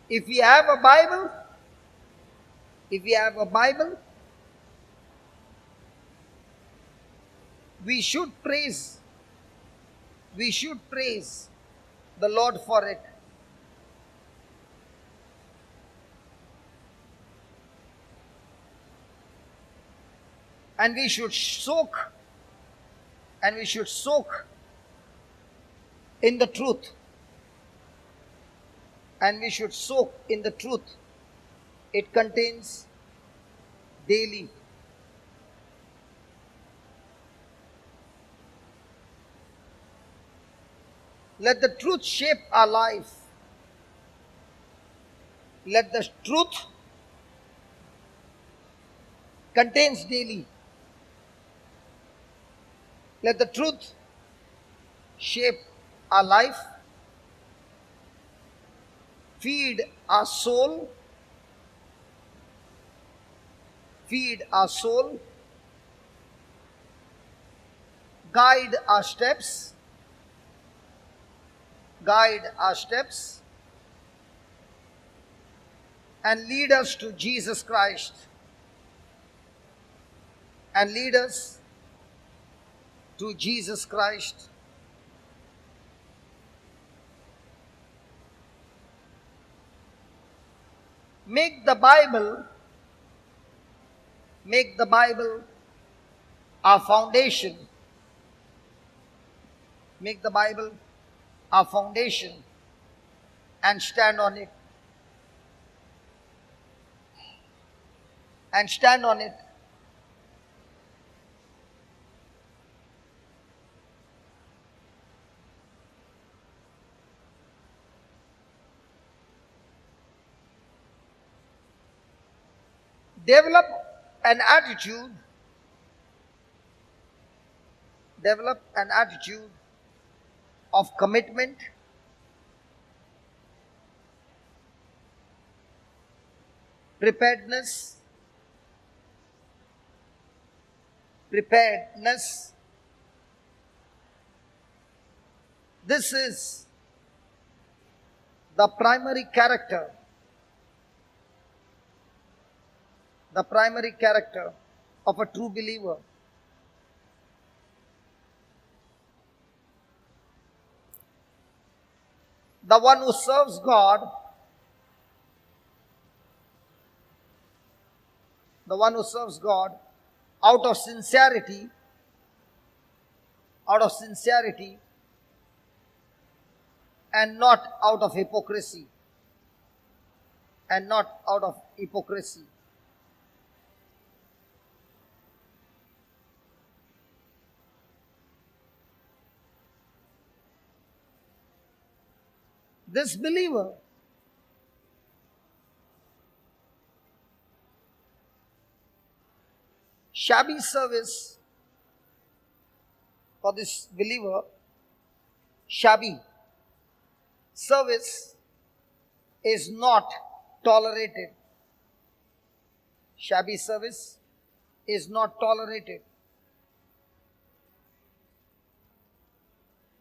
[SPEAKER 1] If we have a Bible, we should praise the Lord for it. And we should soak in the truth. It contains daily. Let the truth shape our life. Let the truth contains daily. Let the truth shape our life, feed our soul, guide our steps, and lead us to Jesus Christ. Make the Bible our foundation. Make the Bible our foundation and stand on it. Develop an attitude of commitment, preparedness. This is the primary character of a true believer. The one who serves God, out of sincerity, and not out of hypocrisy. This believer shabby service is not tolerated.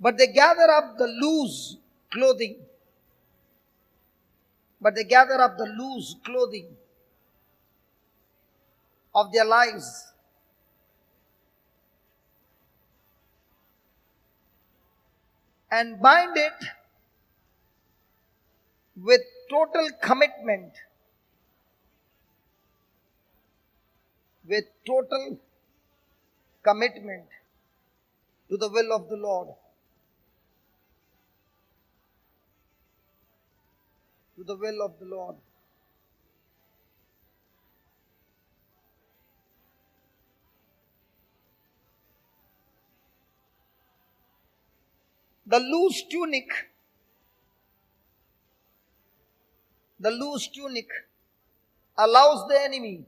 [SPEAKER 1] But they gather up the loose clothing. Of their lives and bind it with total commitment, with total commitment to the will of the Lord, to the will of the Lord. The loose tunic, the loose tunic allows the enemy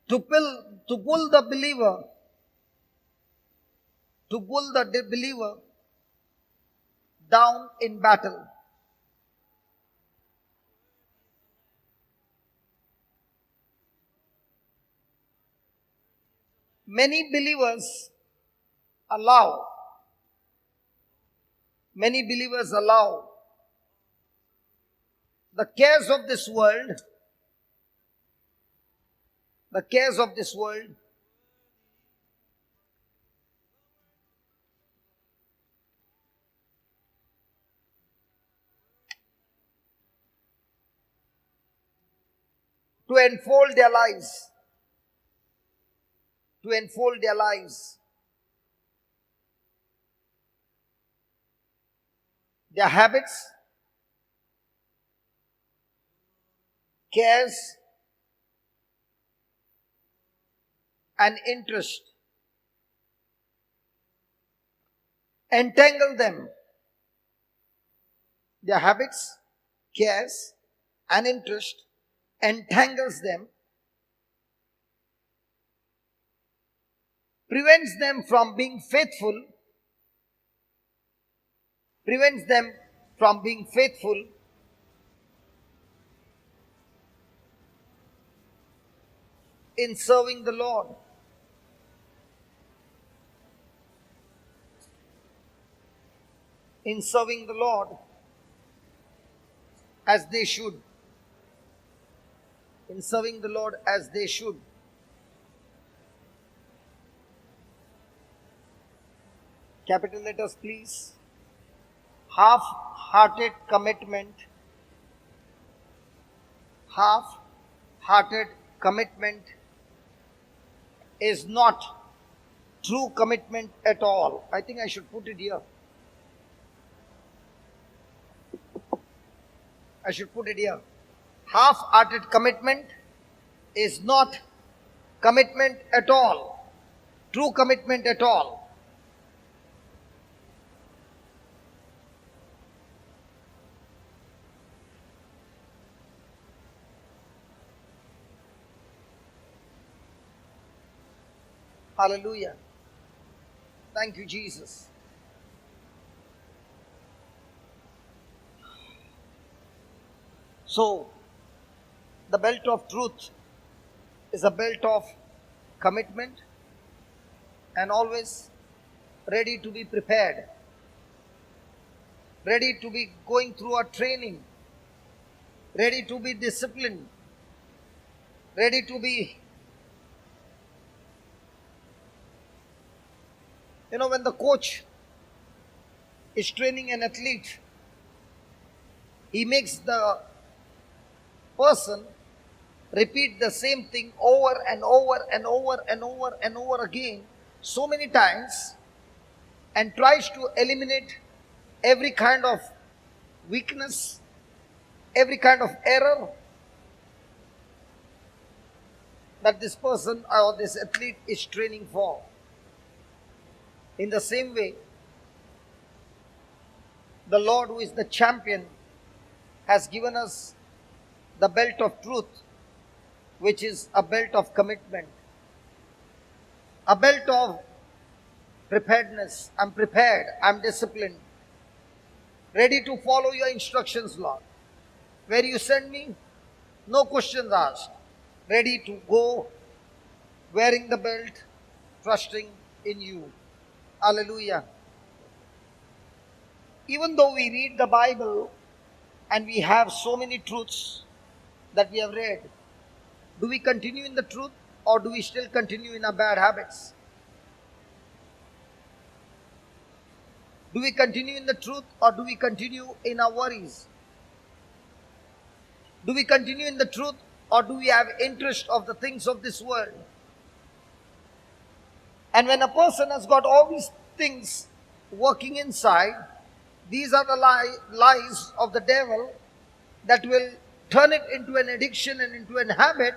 [SPEAKER 1] to pull the believer, to pull the believer down in battle. Many believers allow, many believers allow the cares of this world, the cares of this world to enfold their lives, to enfold their lives. Their habits, cares, and interest entangle them. Their habits, cares, and interest entangles them, prevents them from being faithful, prevents them from being faithful in serving the Lord. In serving the Lord as they should. In serving the Lord as they should. Capital letters, please. Half-hearted commitment. Half-hearted commitment is not true commitment at all. I think I should put it here. I should put it here. Half-hearted commitment is not commitment at all. True commitment at all. Hallelujah. Thank you, Jesus. So, the belt of truth is a belt of commitment and always ready to be prepared, ready to be going through a training, ready to be disciplined, ready to be, when the coach is training an athlete, he makes the person repeat the same thing over and over and over and over and over again so many times and tries to eliminate every kind of weakness, every kind of error that this person or this athlete is training for. In the same way, the Lord, who is the champion, has given us the belt of truth, which is a belt of commitment, a belt of preparedness. I'm prepared, I'm disciplined, ready to follow your instructions, Lord. Where you send me, no questions asked, ready to go, wearing the belt, trusting in you. Hallelujah. Even though we read the Bible and we have so many truths that we have read. Do we continue in the truth, or do we still continue in our bad habits? Do we continue in the truth, or do we continue in our worries? Do we continue in the truth, or do we have interest of the things of this world? And when a person has got all these things working inside, these are the lies of the devil that will turn it into an addiction and into an habit,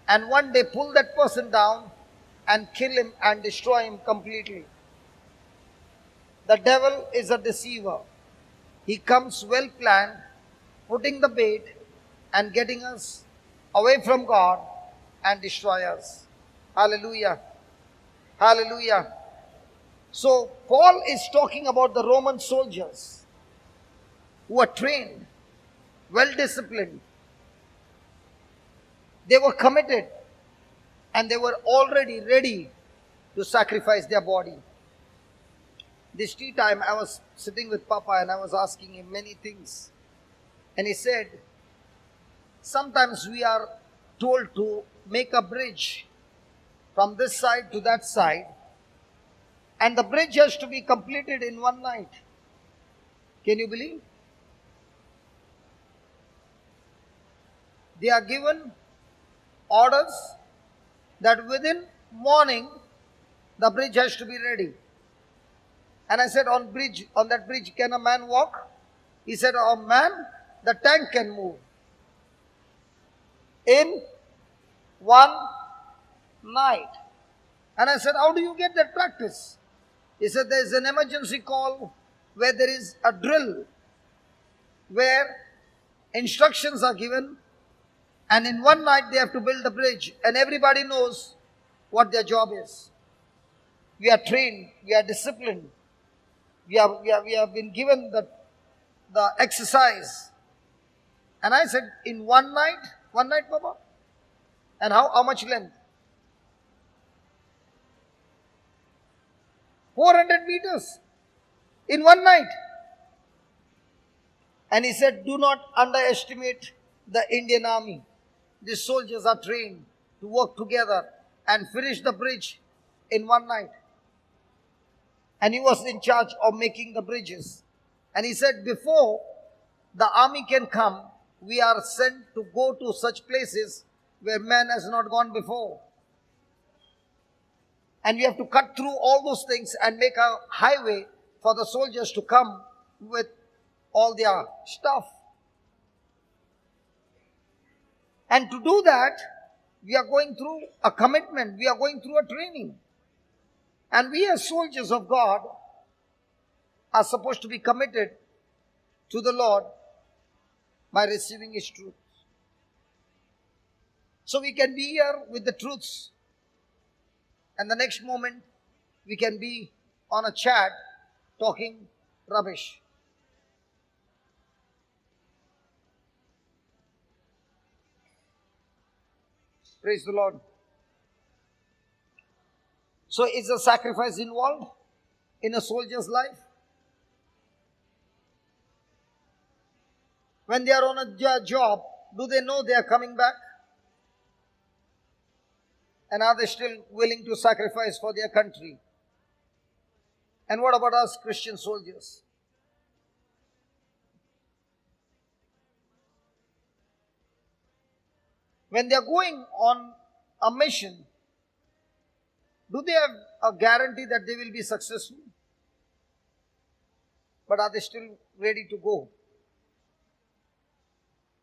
[SPEAKER 1] and one day pull that person down and kill him and destroy him completely. The devil is a deceiver. He comes well planned, putting the bait and getting us away from God and destroy us. Hallelujah. Hallelujah. So Paul is talking about the Roman soldiers who were trained, well disciplined. They were committed, and they were already ready to sacrifice their body. This tea time, I was sitting with Papa and I was asking him many things. And he said, sometimes we are told to make a bridge from this side to that side, and the bridge has to be completed in one night. Can you believe? They are given orders that within morning the bridge has to be ready. And I said, on that bridge, can a man walk? He said, oh man, the tank can move in one night. And I said, how do you get that practice? He said, there is an emergency call where there is a drill, where instructions are given, and in one night they have to build the bridge, and everybody knows what their job is. We are trained, we are disciplined, we have been given the exercise. And I said, in one night, Papa? And how much length? 400 meters in one night. And he said, do not underestimate the Indian army. These soldiers are trained to work together and finish the bridge in one night. And he was in charge of making the bridges. And he said, before the army can come, we are sent to go to such places where man has not gone before. And we have to cut through all those things and make a highway for the soldiers to come with all their stuff. And to do that, we are going through a commitment. We are going through a training. And we as soldiers of God are supposed to be committed to the Lord by receiving His truth. So we can be here with the truths, and the next moment we can be on a chat talking rubbish. Praise the Lord. So is a sacrifice involved in a soldier's life? When they are on a job, do they know they are coming back? And are they still willing to sacrifice for their country? And what about us Christian soldiers? When they are going on a mission, do they have a guarantee that they will be successful? But are they still ready to go?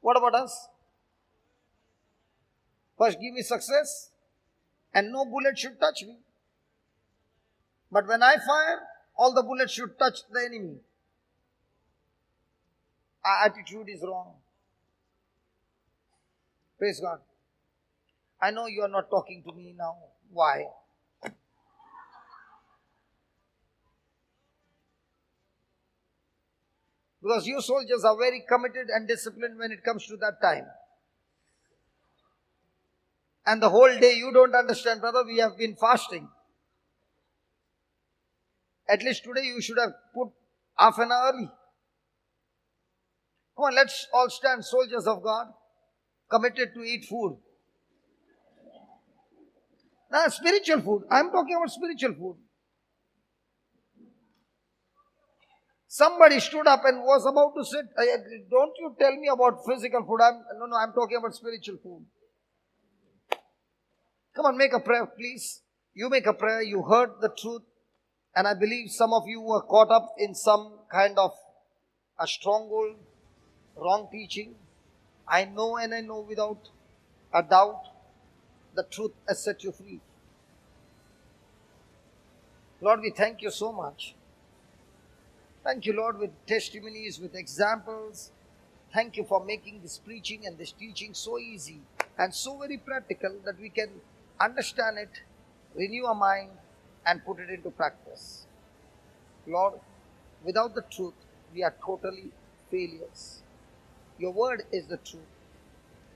[SPEAKER 1] What about us? First, give me success, and no bullet should touch me. But when I fire, all the bullets should touch the enemy. Our attitude is wrong. Praise God. I know you are not talking to me now. Why? Because you soldiers are very committed and disciplined when it comes to that time. And the whole day you don't understand, brother, we have been fasting. At least today you should have put half an hour early. Come on, let's all stand, soldiers of God, committed to eat food. Now, spiritual food. I'm talking about spiritual food. Somebody stood up and was about to sit. Don't you tell me about physical food. I'm talking about spiritual food. Come on, make a prayer, please. You make a prayer. You heard the truth. And I believe some of you were caught up in some kind of a stronghold, wrong teaching. I know and I know without a doubt the truth has set you free. Lord, we thank you so much. Thank you, Lord, with testimonies, with examples. Thank you for making this preaching and this teaching so easy and so very practical that we can understand it, renew our mind, and put it into practice. Lord, without the truth, we are totally failures. Your word is the truth.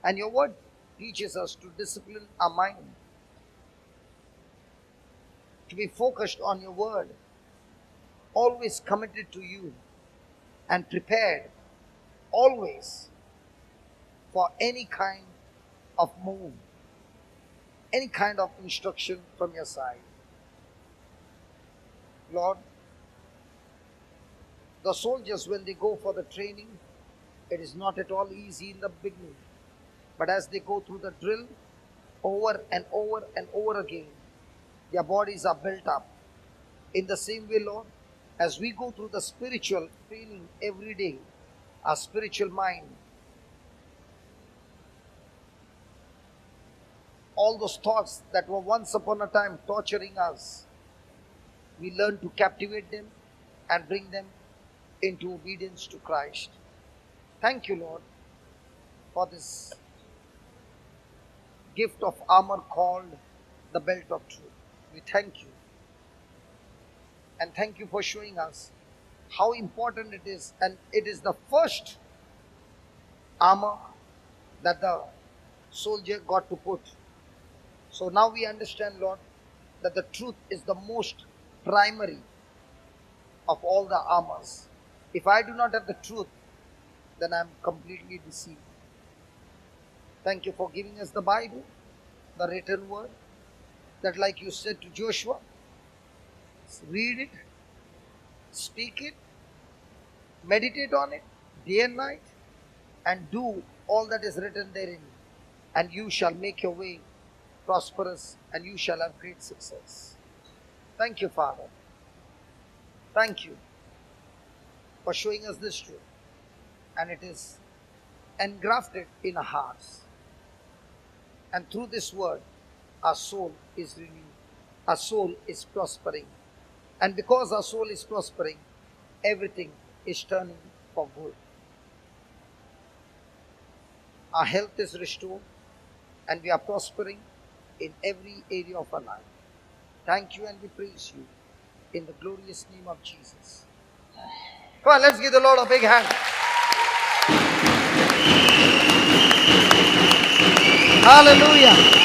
[SPEAKER 1] And your word teaches us to discipline our mind, to be focused on your word, always committed to you, and prepared always for any kind of move, any kind of instruction from your side. Lord, the soldiers, when they go for the training, it is not at all easy in the beginning. But as they go through the drill over and over and over again, their bodies are built up. In the same way, Lord, as we go through the spiritual training every day, our spiritual mind, all those thoughts that were once upon a time torturing us, we learn to captivate them and bring them into obedience to Christ. Thank you, Lord, for this gift of armor called the belt of truth. We thank you. And thank you for showing us how important it is. And it is the first armor that the soldier got to put. So now we understand, Lord, that the truth is the most primary of all the armors. If I do not have the truth, then I am completely deceived. Thank you for giving us the Bible, the written word, that like you said to Joshua, read it, speak it, meditate on it day and night, and do all that is written therein, and you shall make your way prosperous, and you shall have great success. Thank you, Father. Thank you for showing us this truth, and it is engrafted in our hearts. And through this word, our soul is renewed. Our soul is prospering. And because our soul is prospering, everything is turning for good. Our health is restored, and we are prospering in every area of our life. Thank you, and we praise you in the glorious name of Jesus. Come on, let's give the Lord a big hand. Hallelujah.